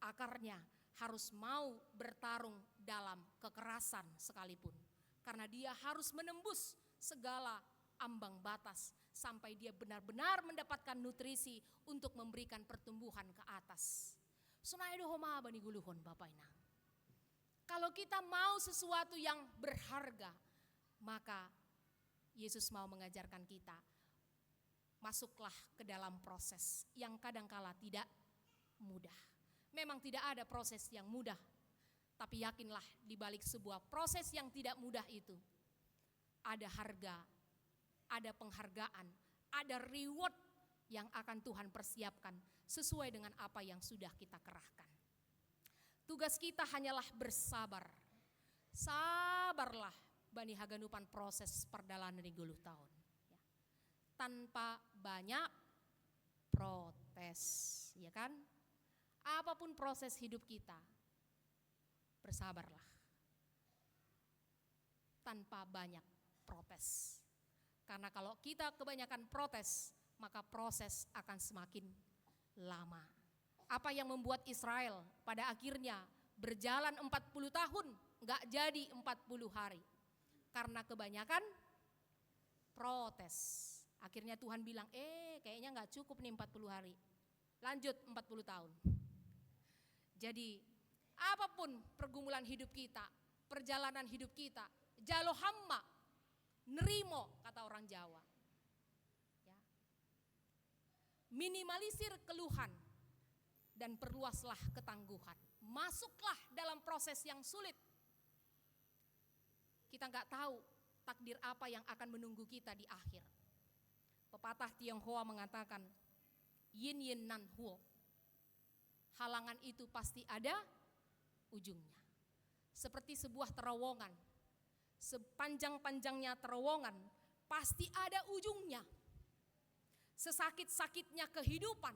Speaker 5: Akarnya harus mau bertarung dalam kekerasan sekalipun. Karena dia harus menembus segala ambang batas sampai dia benar-benar mendapatkan nutrisi untuk memberikan pertumbuhan ke atas. Sunaido homa bani guluhon Bapak Ina. Kalau kita mau sesuatu yang berharga, maka Yesus mau mengajarkan kita, masuklah ke dalam proses yang kadangkala tidak mudah. Memang tidak ada proses yang mudah, tapi yakinlah di balik sebuah proses yang tidak mudah itu, ada harga, ada penghargaan, ada reward yang akan Tuhan persiapkan sesuai dengan apa yang sudah kita kerahkan. Tugas kita hanyalah bersabar. Sabarlah Bani Haganupan proses perjalanan di 10 tahun. Ya. Tanpa banyak protes, ya kan? Apapun proses hidup kita, bersabarlah. Tanpa banyak protes. Karena kalau kita kebanyakan protes, maka proses akan semakin lama. Apa yang membuat Israel pada akhirnya berjalan 40 tahun, gak jadi 40 hari. Karena kebanyakan protes. Akhirnya Tuhan bilang, kayaknya gak cukup nih 40 hari. Lanjut 40 tahun. Jadi apapun pergumulan hidup kita, perjalanan hidup kita, jalo hamma, nerimo kata orang Jawa. Ya. Minimalisir keluhan dan perluaslah ketangguhan. Masuklah dalam proses yang sulit. Kita gak tahu takdir apa yang akan menunggu kita di akhir. Pepatah Tionghoa mengatakan, yin yin nan huo. Halangan itu pasti ada ujungnya. Seperti sebuah terowongan. Sepanjang-panjangnya terowongan pasti ada ujungnya. Sesakit-sakitnya kehidupan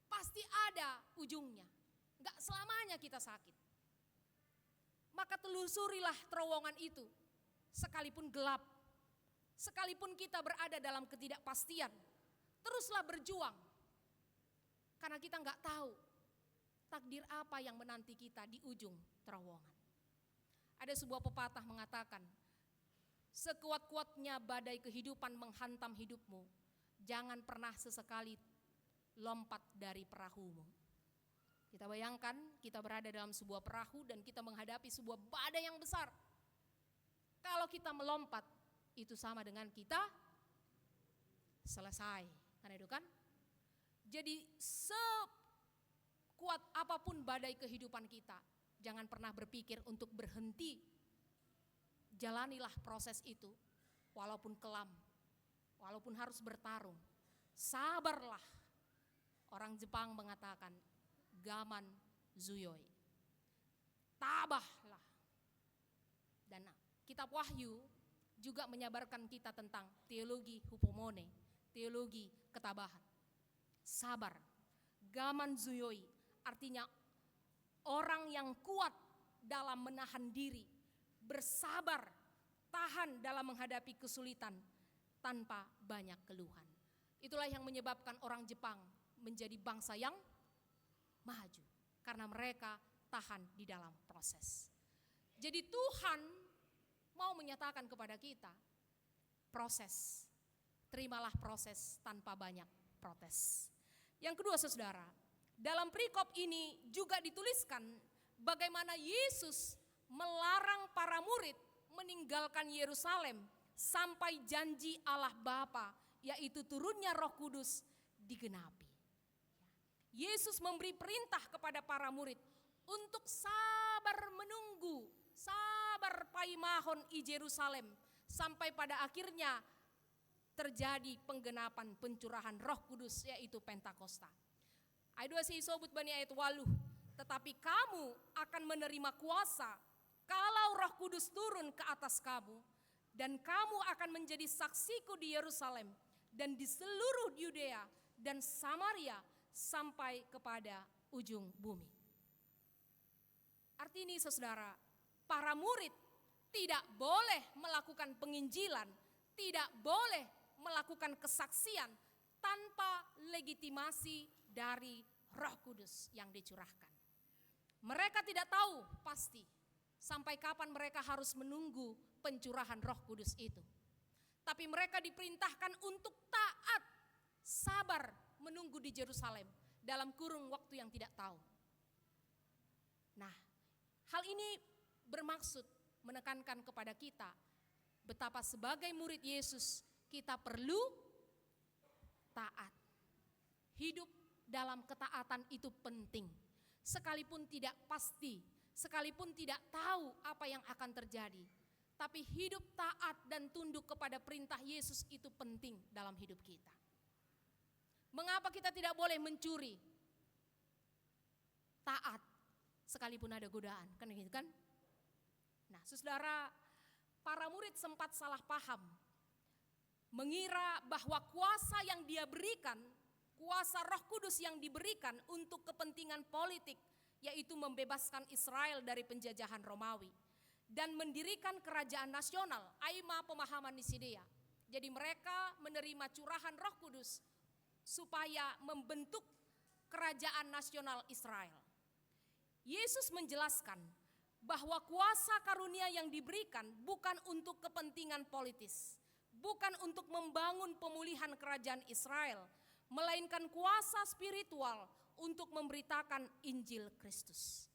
Speaker 5: pasti ada ujungnya. Gak selamanya kita sakit. Maka telusurilah terowongan itu. Sekalipun gelap, sekalipun kita berada dalam ketidakpastian, teruslah berjuang. Karena kita gak tahu takdir apa yang menanti kita di ujung terowongan. Ada sebuah pepatah mengatakan, sekuat-kuatnya badai kehidupan menghantam hidupmu, jangan pernah sesekali lompat dari perahumu. Kita bayangkan kita berada dalam sebuah perahu dan kita menghadapi sebuah badai yang besar. Kalau kita melompat, itu sama dengan kita selesai. Kan itu kan? Jadi sekuat apapun badai kehidupan kita, jangan pernah berpikir untuk berhenti. Jalanilah proses itu, walaupun kelam, walaupun harus bertarung. Sabarlah. Orang Jepang mengatakan, gaman zuyoi. Tabahlah. Dan kitab Wahyu juga menyabarkan kita tentang teologi hupomone, teologi ketabahan. Sabar. Gaman zuyoi artinya orang yang kuat dalam menahan diri, bersabar, tahan dalam menghadapi kesulitan tanpa banyak keluhan. Itulah yang menyebabkan orang Jepang menjadi bangsa yang maju karena mereka tahan di dalam proses. Jadi Tuhan mau menyatakan kepada kita proses. Terimalah proses tanpa banyak protes. Yang kedua saudara, dalam perikop ini juga dituliskan bagaimana Yesus melarang para murid meninggalkan Yerusalem sampai janji Allah Bapa, yaitu turunnya Roh Kudus, digenapi. Yesus memberi perintah kepada para murid untuk sabar menunggu, sabar paimahon i Yerusalem, sampai pada akhirnya terjadi penggenapan pencurahan Roh Kudus, yaitu Pentakosta. Ayat 2 sobut bani ayat 8, tetapi kamu akan menerima kuasa kalau Roh Kudus turun ke atas kamu, dan kamu akan menjadi saksiku di Yerusalem dan di seluruh Yudea dan Samaria sampai kepada ujung bumi. Arti ini saudara, para murid tidak boleh melakukan penginjilan, tidak boleh melakukan kesaksian tanpa legitimasi dari Roh Kudus yang dicurahkan. Mereka tidak tahu pasti sampai kapan mereka harus menunggu pencurahan Roh Kudus itu. Tapi mereka diperintahkan untuk taat, sabar menunggu di Yerusalem dalam kurung waktu yang tidak tahu. Nah, hal ini bermaksud menekankan kepada kita betapa sebagai murid Yesus kita perlu taat. Hidup dalam ketaatan itu penting. Sekalipun tidak pasti, sekalipun tidak tahu apa yang akan terjadi, tapi hidup taat dan tunduk kepada perintah Yesus itu penting dalam hidup kita. Mengapa kita tidak boleh mencuri? Taat, sekalipun ada godaan, kan gitu kan? Nah, saudara, para murid sempat salah paham, mengira bahwa kuasa yang dia berikan, kuasa Roh Kudus yang diberikan untuk kepentingan politik, yaitu membebaskan Israel dari penjajahan Romawi dan mendirikan kerajaan nasional, aima pemahaman Nisidea. Jadi mereka menerima curahan Roh Kudus supaya membentuk kerajaan nasional Israel. Yesus menjelaskan bahwa kuasa karunia yang diberikan bukan untuk kepentingan politis, bukan untuk membangun pemulihan kerajaan Israel, melainkan kuasa spiritual untuk memberitakan Injil Kristus.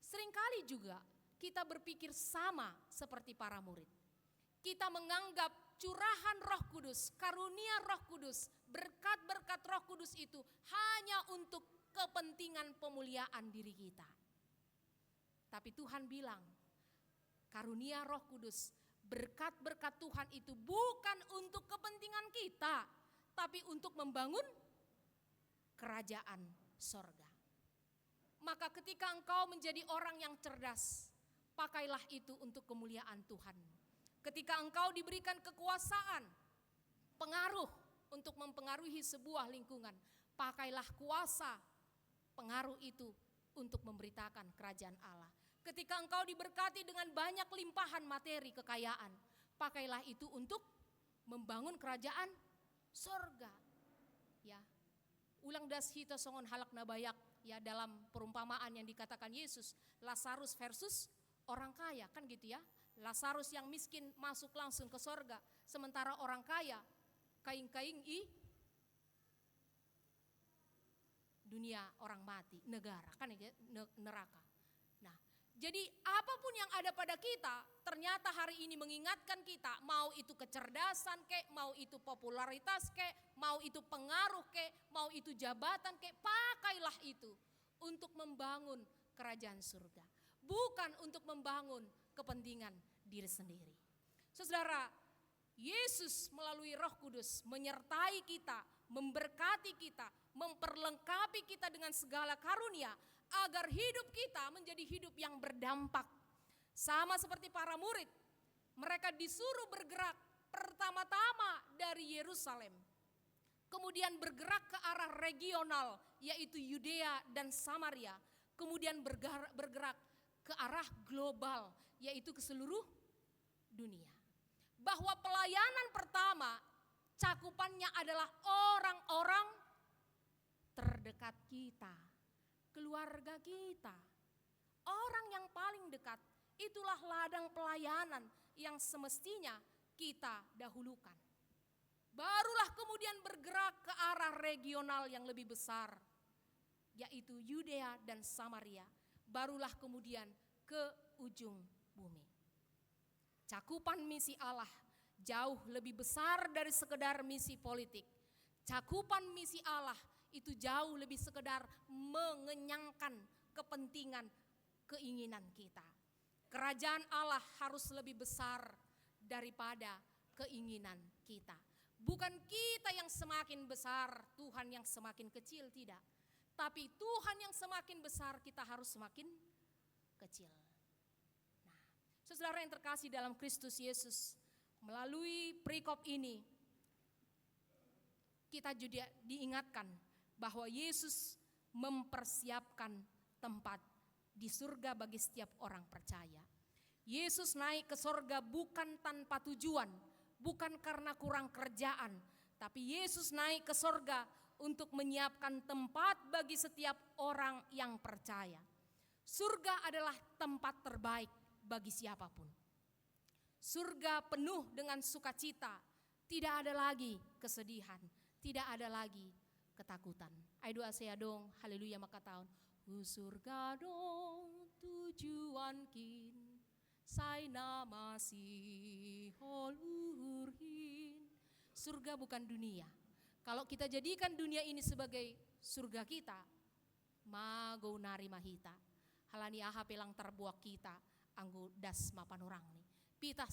Speaker 5: Seringkali juga kita berpikir sama seperti para murid. Kita menganggap curahan Roh Kudus, karunia Roh Kudus, berkat-berkat Roh Kudus itu hanya untuk kepentingan pemuliaan diri kita. Tapi Tuhan bilang, karunia Roh Kudus, berkat-berkat Tuhan itu bukan untuk kepentingan kita, tapi untuk membangun kerajaan sorga. Maka ketika engkau menjadi orang yang cerdas, pakailah itu untuk kemuliaan Tuhan. Ketika engkau diberikan kekuasaan, pengaruh untuk mempengaruhi sebuah lingkungan, pakailah kuasa pengaruh itu untuk memberitakan kerajaan Allah. Ketika engkau diberkati dengan banyak limpahan materi kekayaan, pakailah itu untuk membangun kerajaan sorga. Ya, ulang das hita songon halak nabayak, ya, dalam perumpamaan yang dikatakan Yesus, Lazarus versus orang kaya, kan gitu ya. Lazarus yang miskin masuk langsung ke sorga, sementara orang kaya kaing-kaing i dunia orang mati, negara, kan ya, neraka. Nah, jadi apapun yang ada pada kita, ternyata hari ini mengingatkan kita, mau itu kecerdasan kek, mau itu popularitas kek, mau itu pengaruh kek, mau itu jabatan kek, pakailah itu untuk membangun kerajaan surga, bukan untuk membangun kepentingan diri sendiri. Saudara, Yesus melalui Roh Kudus menyertai kita, memberkati kita, memperlengkapi kita dengan segala karunia agar hidup kita menjadi hidup yang berdampak. Sama seperti para murid, mereka disuruh bergerak pertama-tama dari Yerusalem, kemudian bergerak ke arah regional yaitu Yudea dan Samaria, kemudian bergerak ke arah global yaitu ke seluruh dunia. Bahwa pelayanan pertama cakupannya adalah orang-orang terdekat kita, keluarga kita. Orang yang paling dekat, itulah ladang pelayanan yang semestinya kita dahulukan. Barulah kemudian bergerak ke arah regional yang lebih besar, yaitu Yudea dan Samaria. Barulah kemudian ke ujung bumi. Cakupan misi Allah jauh lebih besar dari sekedar misi politik. Cakupan misi Allah itu jauh lebih sekedar mengenyangkan kepentingan, keinginan kita. Kerajaan Allah harus lebih besar daripada keinginan kita. Bukan kita yang semakin besar, Tuhan yang semakin kecil, tidak. Tapi Tuhan yang semakin besar, kita harus semakin kecil. Nah, saudara yang terkasih dalam Kristus Yesus, melalui perikop ini, kita juga diingatkan bahwa Yesus mempersiapkan tempat di surga bagi setiap orang percaya. Yesus naik ke surga bukan tanpa tujuan, bukan karena kurang kerjaan, tapi Yesus naik ke surga untuk menyiapkan tempat bagi setiap orang yang percaya. Surga adalah tempat terbaik bagi siapapun. Surga penuh dengan sukacita, tidak ada lagi kesedihan, tidak ada lagi ketakutan. Ayo doa saya dong, haleluya maka tahun. Surga dong tujuan kin, sai nama si holurhin. Surga bukan dunia. Kalau kita jadikan dunia ini sebagai surga kita, mago nari mahita. Halani aha pelang terbuak kita, anggo das mapan orang nih. Pita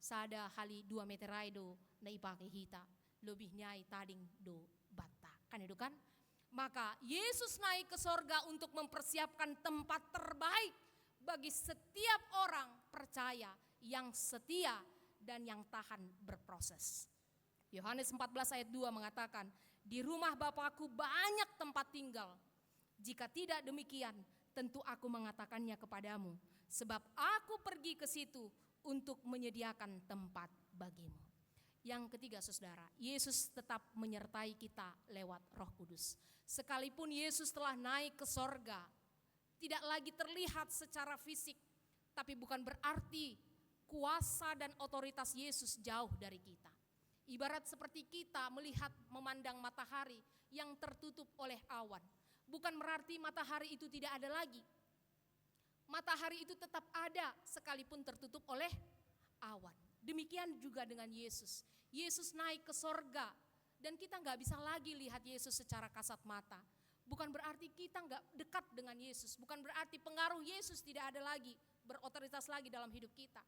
Speaker 5: sada hali 2 meter raido na ipake hita, lebih nyai tading do bata. Kan itu kan? Maka Yesus naik ke sorga untuk mempersiapkan tempat terbaik bagi setiap orang percaya yang setia dan yang tahan berproses. Yohanes 14 ayat 2 mengatakan, di rumah Bapakku banyak tempat tinggal. Jika tidak demikian, tentu aku mengatakannya kepadamu. Sebab aku pergi ke situ untuk menyediakan tempat bagimu. Yang ketiga saudara, Yesus tetap menyertai kita lewat Roh Kudus. Sekalipun Yesus telah naik ke sorga, tidak lagi terlihat secara fisik, tapi bukan berarti kuasa dan otoritas Yesus jauh dari kita. Ibarat seperti kita melihat memandang matahari yang tertutup oleh awan. Bukan berarti matahari itu tidak ada lagi. Matahari itu tetap ada sekalipun tertutup oleh awan. Demikian juga dengan Yesus. Yesus naik ke sorga dan kita gak bisa lagi lihat Yesus secara kasat mata. Bukan berarti kita gak dekat dengan Yesus. Bukan berarti pengaruh Yesus tidak ada lagi, berotoritas lagi dalam hidup kita.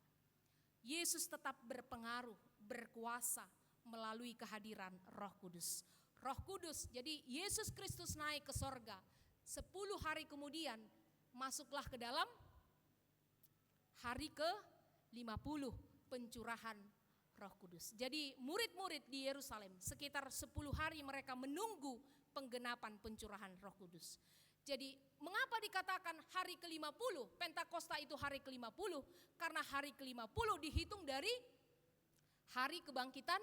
Speaker 5: Yesus tetap berpengaruh, berkuasa melalui kehadiran Roh Kudus. Roh Kudus, jadi Yesus Kristus naik ke sorga. 10 hari kemudian masuklah ke dalam hari ke-50 pencurahan Roh Kudus. Jadi murid-murid di Yerusalem sekitar 10 hari mereka menunggu penggenapan pencurahan Roh Kudus. Jadi mengapa dikatakan hari ke-50? Pentakosta itu hari ke-50 karena hari ke-50 dihitung dari hari kebangkitan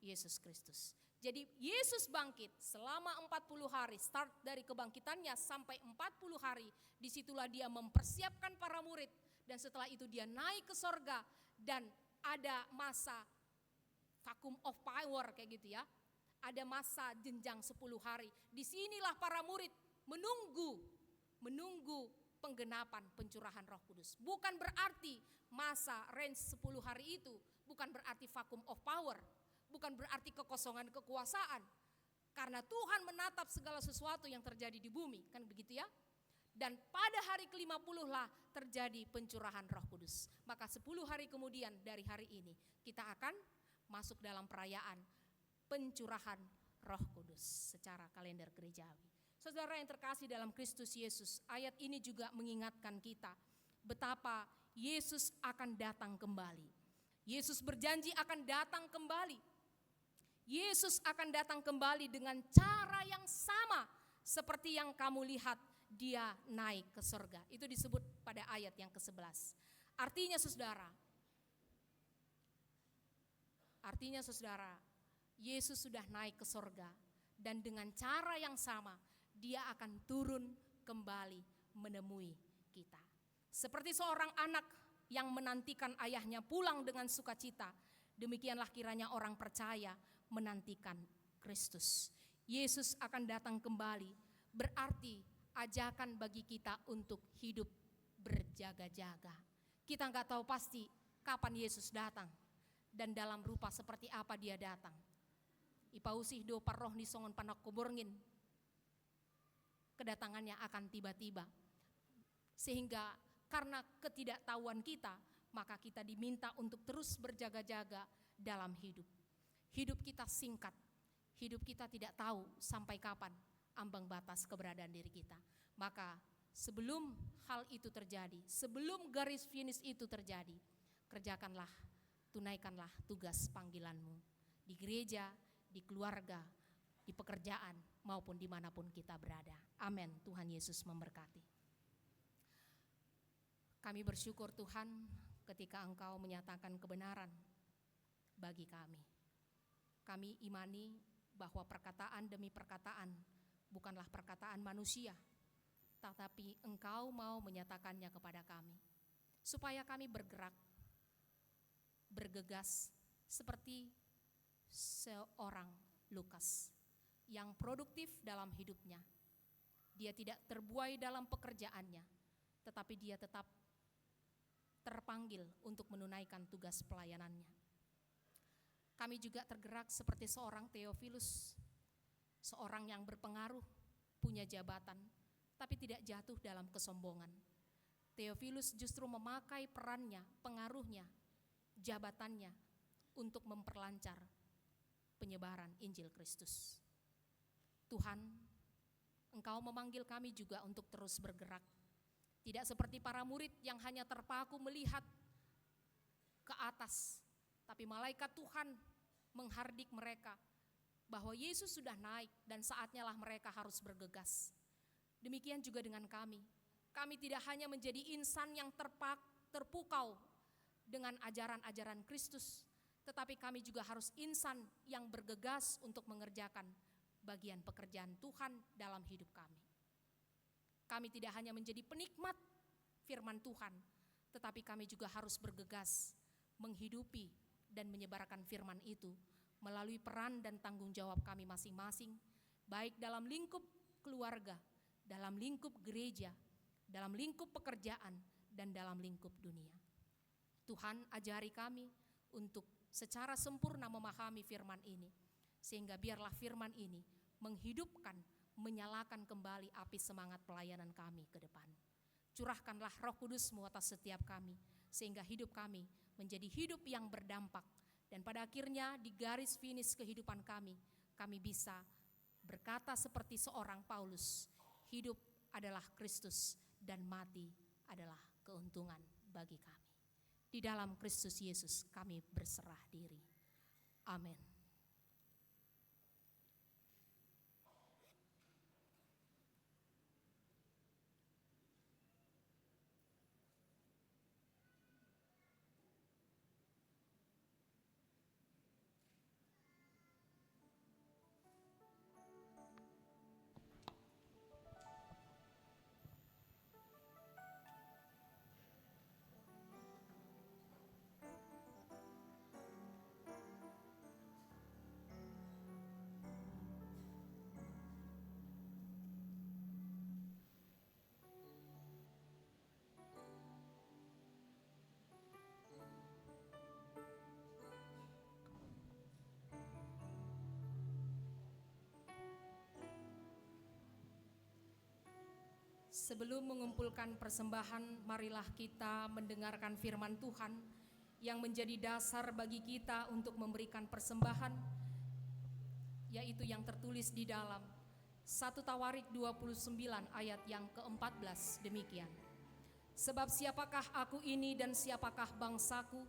Speaker 5: Yesus Kristus. Jadi Yesus bangkit selama 40 hari, start dari kebangkitannya sampai 40 hari. Disitulah dia mempersiapkan para murid dan setelah itu dia naik ke sorga dan ada masa vacuum of power kayak gitu ya. Ada masa jenjang 10 hari. Disinilah para murid menunggu penggenapan pencurahan Roh Kudus. Bukan berarti masa range 10 hari itu, bukan berarti vacuum of power. Bukan berarti kekosongan kekuasaan. Karena Tuhan menatap segala sesuatu yang terjadi di bumi. Kan begitu ya. Dan pada hari ke-50 lah terjadi pencurahan Roh Kudus. Maka 10 hari kemudian dari hari ini kita akan masuk dalam perayaan pencurahan Roh Kudus secara kalender gerejawi. Saudara yang terkasih dalam Kristus Yesus, ayat ini juga mengingatkan kita betapa Yesus akan datang kembali. Yesus berjanji akan datang kembali. Yesus akan datang kembali dengan cara yang sama seperti yang kamu lihat dia naik ke surga. Itu disebut pada ayat yang ke-11. Artinya saudara, Yesus sudah naik ke surga dan dengan cara yang sama dia akan turun kembali menemui kita. Seperti seorang anak yang menantikan ayahnya pulang dengan sukacita, demikianlah kiranya orang percaya menantikan Kristus. Yesus akan datang kembali, berarti ajakan bagi kita untuk hidup berjaga-jaga. Kita nggak tahu pasti kapan Yesus datang dan dalam rupa seperti apa dia datang. Ipausih do paroh ni songon panak kuborngin. Kedatangannya akan tiba-tiba. Sehingga karena ketidaktahuan kita, maka kita diminta untuk terus berjaga-jaga dalam hidup. Hidup kita singkat. Hidup kita tidak tahu sampai kapan ambang batas keberadaan diri kita. Maka sebelum hal itu terjadi, sebelum garis finish itu terjadi, kerjakanlah, tunaikanlah tugas panggilanmu di gereja, di keluarga, di pekerjaan, maupun dimanapun kita berada. Amin. Tuhan Yesus memberkati. Kami bersyukur Tuhan ketika Engkau menyatakan kebenaran bagi kami. Kami imani bahwa perkataan demi perkataan bukanlah perkataan manusia, tetapi Engkau mau menyatakannya kepada kami, supaya kami bergerak, bergegas seperti seorang Lukas yang produktif dalam hidupnya. Dia tidak terbuai dalam pekerjaannya, tetapi dia tetap terpanggil untuk menunaikan tugas pelayanannya. Kami juga tergerak seperti seorang Theophilus, seorang yang berpengaruh, punya jabatan, tapi tidak jatuh dalam kesombongan. Theophilus justru memakai perannya, pengaruhnya, jabatannya untuk memperlancar penyebaran Injil Kristus. Tuhan, Engkau memanggil kami juga untuk terus bergerak. Tidak seperti para murid yang hanya terpaku melihat ke atas, tapi malaikat Tuhan menghardik mereka bahwa Yesus sudah naik dan saatnya lah mereka harus bergegas. Demikian juga dengan kami. Kami tidak hanya menjadi insan yang terpukau dengan ajaran-ajaran Kristus, tetapi kami juga harus insan yang bergegas untuk mengerjakan bagian pekerjaan Tuhan dalam hidup kami. Kami tidak hanya menjadi penikmat firman Tuhan, tetapi kami juga harus bergegas menghidupi dan menyebarkan firman itu melalui peran dan tanggung jawab kami masing-masing, baik dalam lingkup keluarga, dalam lingkup gereja, dalam lingkup pekerjaan, dan dalam lingkup dunia. Tuhan, ajari kami untuk secara sempurna memahami firman ini, sehingga biarlah firman ini menghidupkan, menyalakan kembali api semangat pelayanan kami ke depan. Curahkanlah Roh Kudus-Mu atas setiap kami, sehingga hidup kami menjadi hidup yang berdampak, dan pada akhirnya di garis finish kehidupan kami bisa berkata seperti seorang Paulus, hidup adalah Kristus dan mati adalah keuntungan bagi kami. Di dalam Kristus Yesus kami berserah diri. Amin. Sebelum mengumpulkan persembahan, marilah kita mendengarkan firman Tuhan yang menjadi dasar bagi kita untuk memberikan persembahan, yaitu yang tertulis di dalam 1 Tawarik 29 ayat yang ke-14 demikian. Sebab siapakah aku ini dan siapakah bangsaku,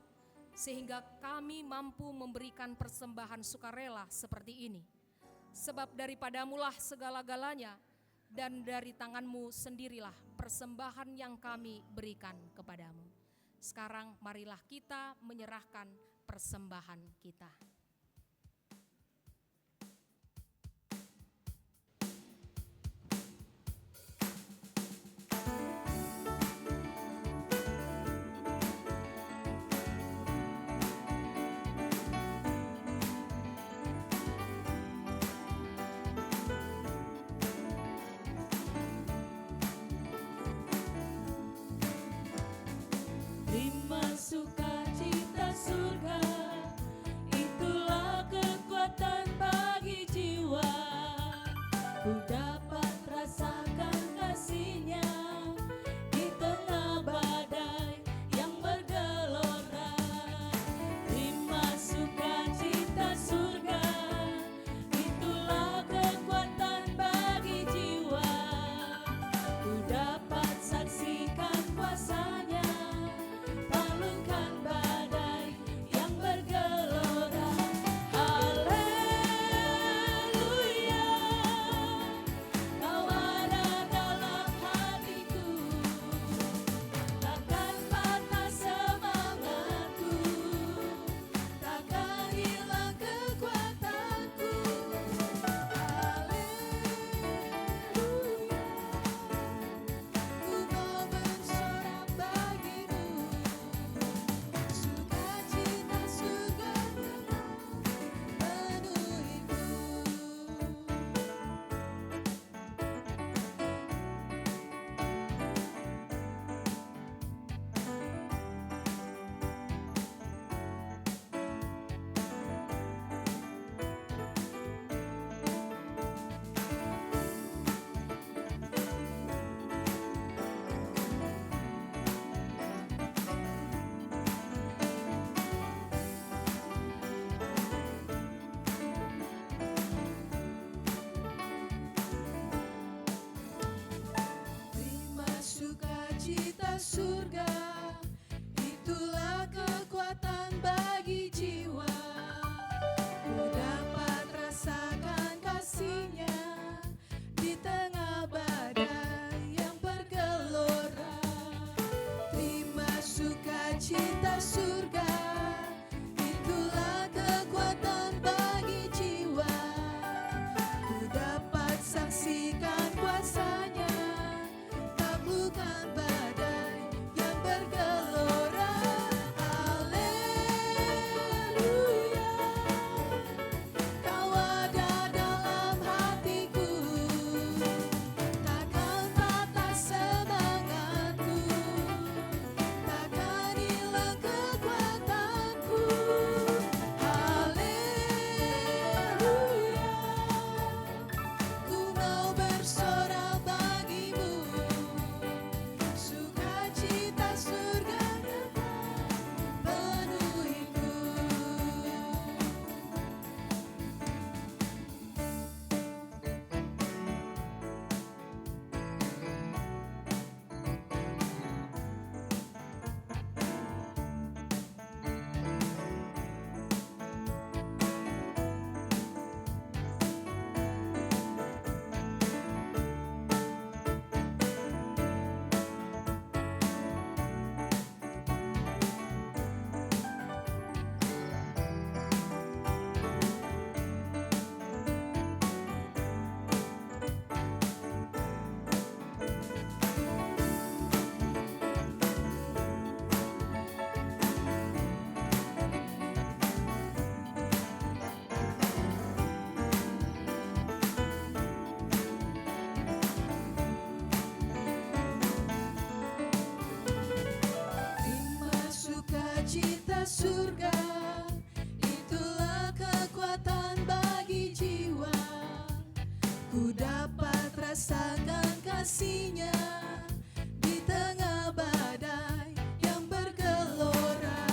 Speaker 5: sehingga kami mampu memberikan persembahan sukarela seperti ini. Sebab daripadamulah segala-galanya, dan dari tanganmu sendirilah persembahan yang kami berikan kepadamu. Sekarang marilah kita menyerahkan persembahan kita.
Speaker 3: Terima sukacita surga, itulah kekuatan bagi jiwa. Ku dapat rasakan kasih-Nya di tengah badai yang bergelora. Terima sukacita surga, itulah kekuatan bagi jiwa. Ku dapat saksikan kuasa-Nya, taklukkan badai yang bergelora. Haleluya, Kau ada dalam hatiku, takkan patah semangatku, takkan hilang kekuatanku. Haleluya, ku mau bersorak bagimu, sukacita surga penuhiku. Terima sukacita surga, itulah kekuatan bagi jiwa. Ku dapat rasakan kasih-Nya di tengah badai yang bergelora. Terima sukacita surga, itulah kekuatan bagi jiwa. Ku dapat saksikan kuasa-Nya, taklukkan badai yang bergelora. Haleluya, Kau ada dalam hatiku, takkan patah semangatku, takkan hilang kekuatanku. Haleluya, ku mau bersorak bagimu, sukacita surga penuhiku. Terima sukacita surga, itulah kekuatan bagi jiwa. Ku dapat rasakan kasih-Nya di tengah badai yang bergelora.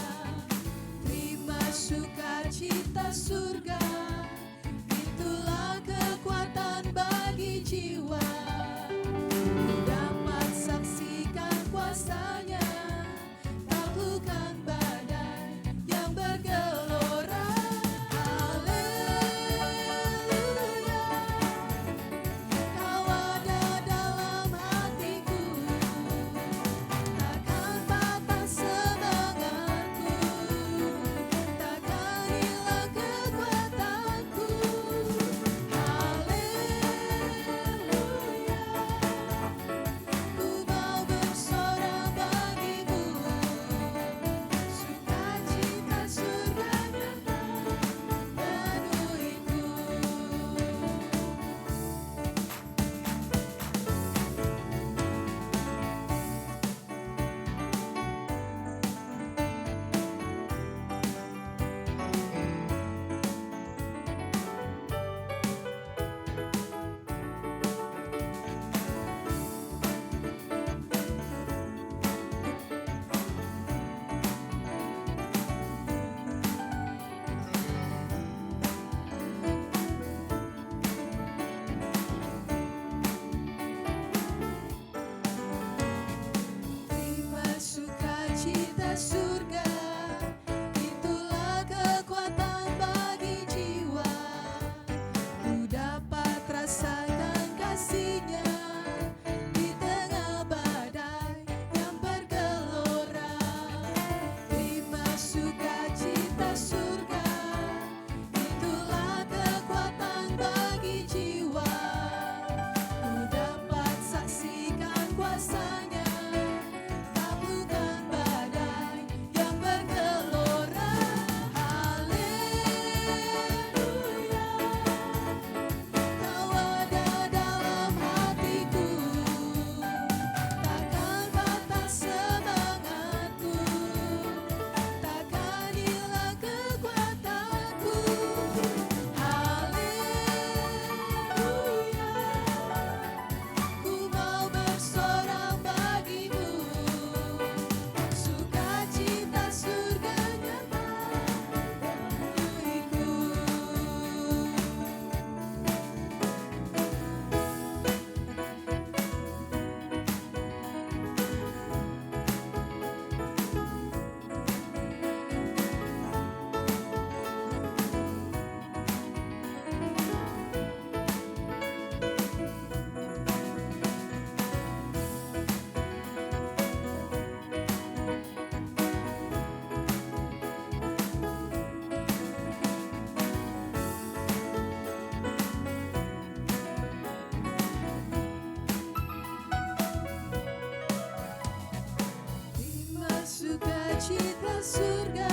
Speaker 3: Terima sukacita surga, itulah kekuatan bagi jiwa. Ku dapat saksikan kuasa-Nya, taklukkan badai yang bergelora. Haleluya, Kau ada dalam hatiku, sukacita surga,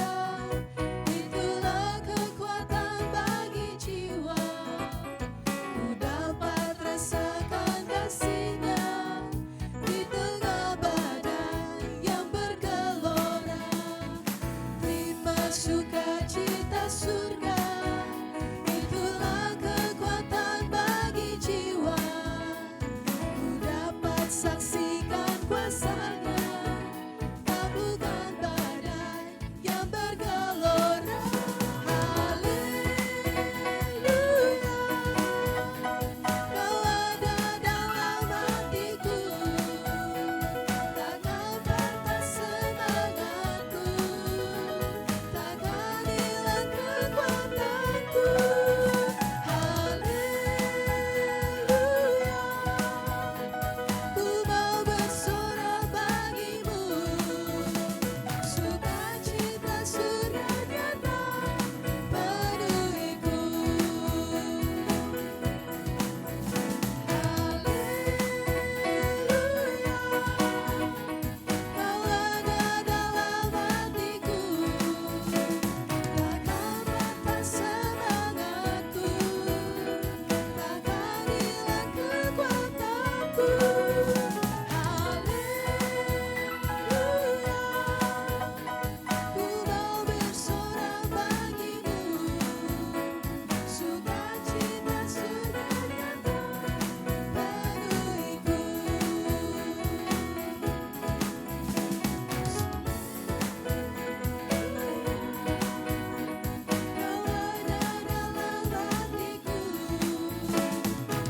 Speaker 3: itulah kekuatan bagi jiwa. Ku dapat rasakan kasih-Nya di tengah badai yang bergelora. Terima sukacita surga, itulah kekuatan bagi jiwa. Ku dapat saksikan kuasa-Nya, taklukkan badai yang bergelora. Haleluya, Kau ada dalam hatiku, takkan patah semangatku, takkan hilang kekuatanku. Haleluya, ku mau bersorak bagimu, sukacita surga nyata penuhiku. Haleluya, Kau ada dalam hatiku, takkan patah semangatku, takkan hilang kekuatanku. Haleluya, ku mau bersorak bagimu, sukacita surga nyata penuhiku. Kau ada dalam hatiku,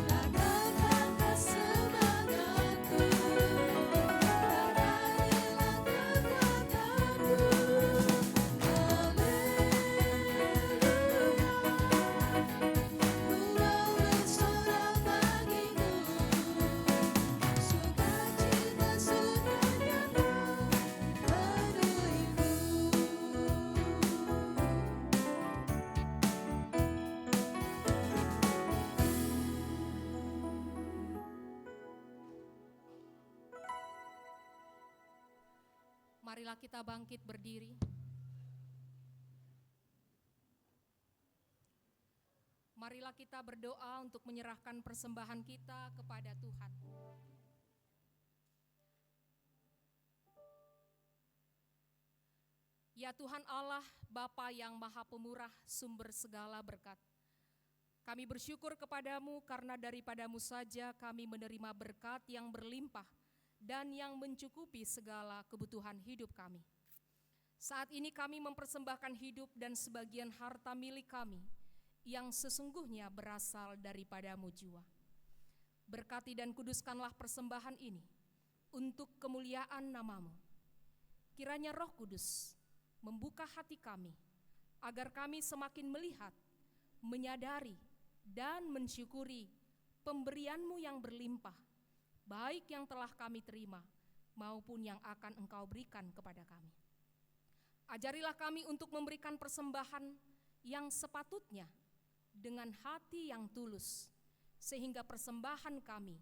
Speaker 3: takkan patah semangatku, takkan hilang kekuatanku. Haleluya, ku mau bersorak bagimu, sukacita surga nyata penuhiku.
Speaker 5: Marilah kita bangkit berdiri. Marilah kita berdoa untuk menyerahkan persembahan kita kepada Tuhan. Ya Tuhan Allah, Bapa yang Maha Pemurah, sumber segala berkat. Kami bersyukur kepadamu karena daripadamu saja kami menerima berkat yang berlimpah dan yang mencukupi segala kebutuhan hidup kami. Saat ini kami mempersembahkan hidup dan sebagian harta milik kami yang sesungguhnya berasal daripadamu jua. Berkati dan kuduskanlah persembahan ini untuk kemuliaan namamu. Kiranya Roh Kudus membuka hati kami agar kami semakin melihat, menyadari, dan mensyukuri pemberianmu yang berlimpah, baik yang telah kami terima maupun yang akan Engkau berikan kepada kami. Ajarilah kami untuk memberikan persembahan yang sepatutnya dengan hati yang tulus, sehingga persembahan kami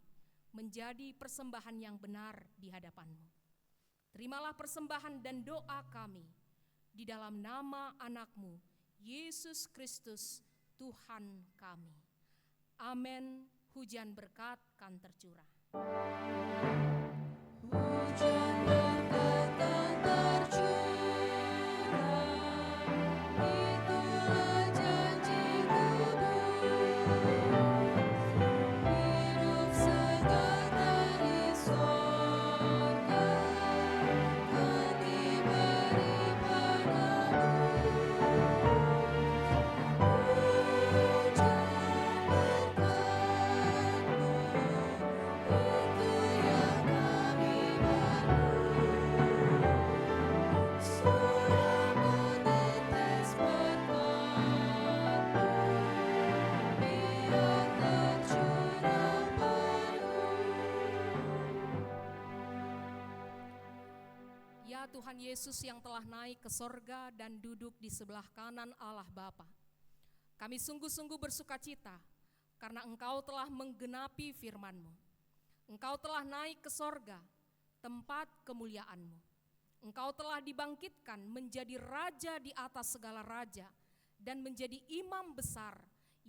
Speaker 5: menjadi persembahan yang benar di hadapan-Mu. Terimalah persembahan dan doa kami di dalam nama anak-Mu, Yesus Kristus, Tuhan kami. Amin. Hujan berkat kan tercurah.
Speaker 3: Hujan berkat kan tercurah, itulah janji hidup segar dari sorga kan diberi padamu. Hujan berkat-Mu, itu yang kami baru. Surah menetes berkat-Mu, biar tercurah penuh.
Speaker 5: Ya Tuhan Yesus yang telah naik ke sorga dan duduk di sebelah kanan Allah Bapa, kami sungguh-sungguh bersukacita karena Engkau telah menggenapi firman-Mu. Engkau telah naik ke sorga, tempat kemuliaan-Mu. Engkau telah dibangkitkan menjadi raja di atas segala raja dan menjadi imam besar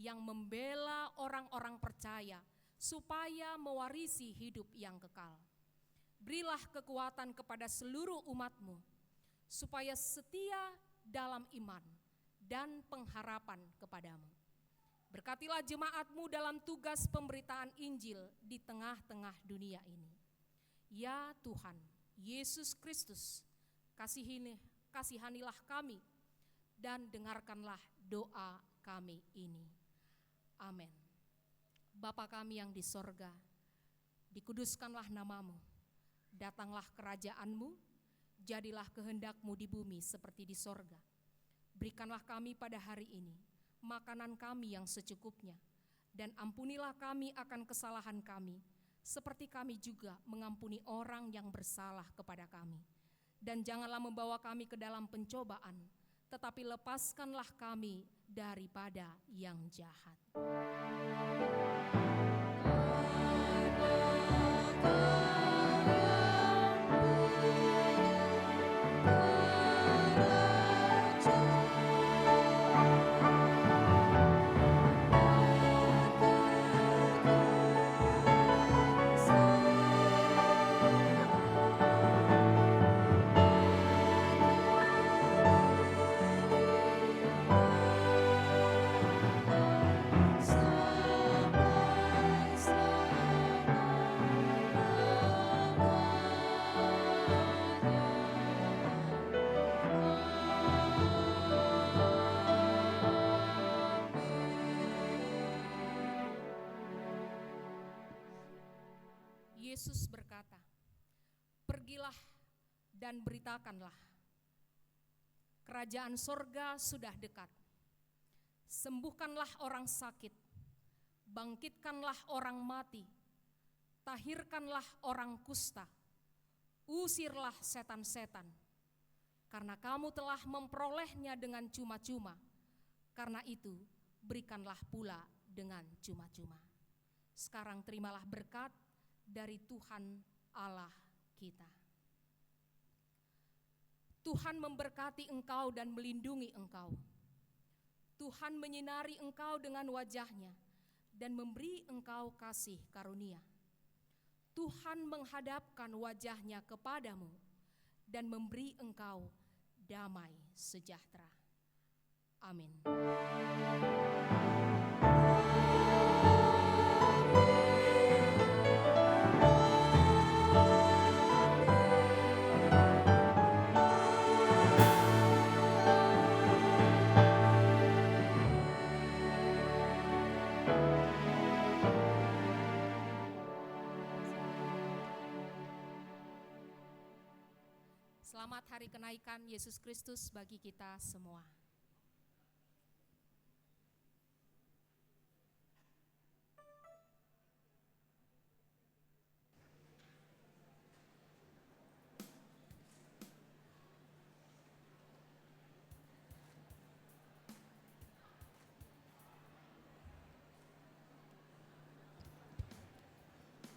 Speaker 5: yang membela orang-orang percaya supaya mewarisi hidup yang kekal. Berilah kekuatan kepada seluruh umat-Mu supaya setia dalam iman dan pengharapan kepadamu. Berkatilah jemaat-Mu dalam tugas pemberitaan Injil di tengah-tengah dunia ini. Ya Tuhan, Yesus Kristus, kasihanilah kami dan dengarkanlah doa kami ini. Amin. Bapa kami yang di sorga, dikuduskanlah namamu, datanglah kerajaan-Mu, jadilah kehendak-Mu di bumi seperti di sorga. Berikanlah kami pada hari ini makanan kami yang secukupnya, dan ampunilah kami akan kesalahan kami, seperti kami juga mengampuni orang yang bersalah kepada kami. Dan janganlah membawa kami ke dalam pencobaan, tetapi lepaskanlah kami daripada yang jahat. Yesus berkata, "Pergilah dan beritakanlah, kerajaan sorga sudah dekat. Sembuhkanlah orang sakit, bangkitkanlah orang mati, tahirkanlah orang kusta, usirlah setan-setan, karena kamu telah memperolehnya dengan cuma-cuma, karena itu berikanlah pula dengan cuma-cuma." Sekarang terimalah berkat dari Tuhan Allah kita. Tuhan memberkati engkau dan melindungi engkau. Tuhan menyinari engkau dengan wajah-Nya dan memberi engkau kasih karunia. Tuhan menghadapkan wajah-Nya kepadamu dan memberi engkau damai sejahtera. Amin. Selamat hari kenaikan Yesus Kristus bagi kita semua.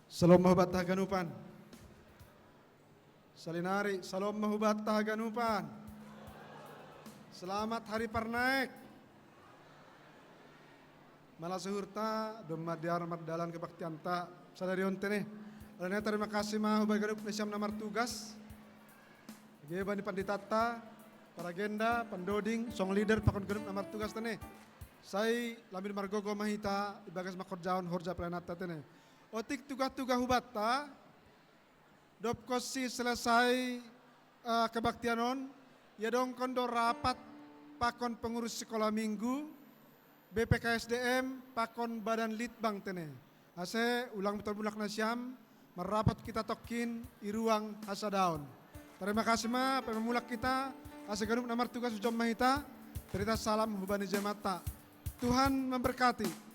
Speaker 6: Salom mahubat haganupan. Salinari, salom mahubat haganupan. Selamat hari pernaik. Malasuhurta, domadiar mardalan kebaktian ta sadarion tene. Alanya terima kasih mahubat ganup nesiam namar tugas. Gebani panditata, para agenda, pendoding, song leader pakon ganup namar tugas tene. Saya lamin margogo mahita ibagas makorjaon horja planata tene. Otik tugas-tugas hubata, dop kosi selesai kebaktianon, ya dong kondo rapat pakon pengurus sekolah minggu, BPKSDM pakon badan litbang tene. Ase ulang betul bulak nasyam, merapat kita tokin iruang hasadaon. Terima kasih ma pemulak kita, ase ganup namar tugas ujom mahita, cerita salam hubani jemata. Tuhan memberkati.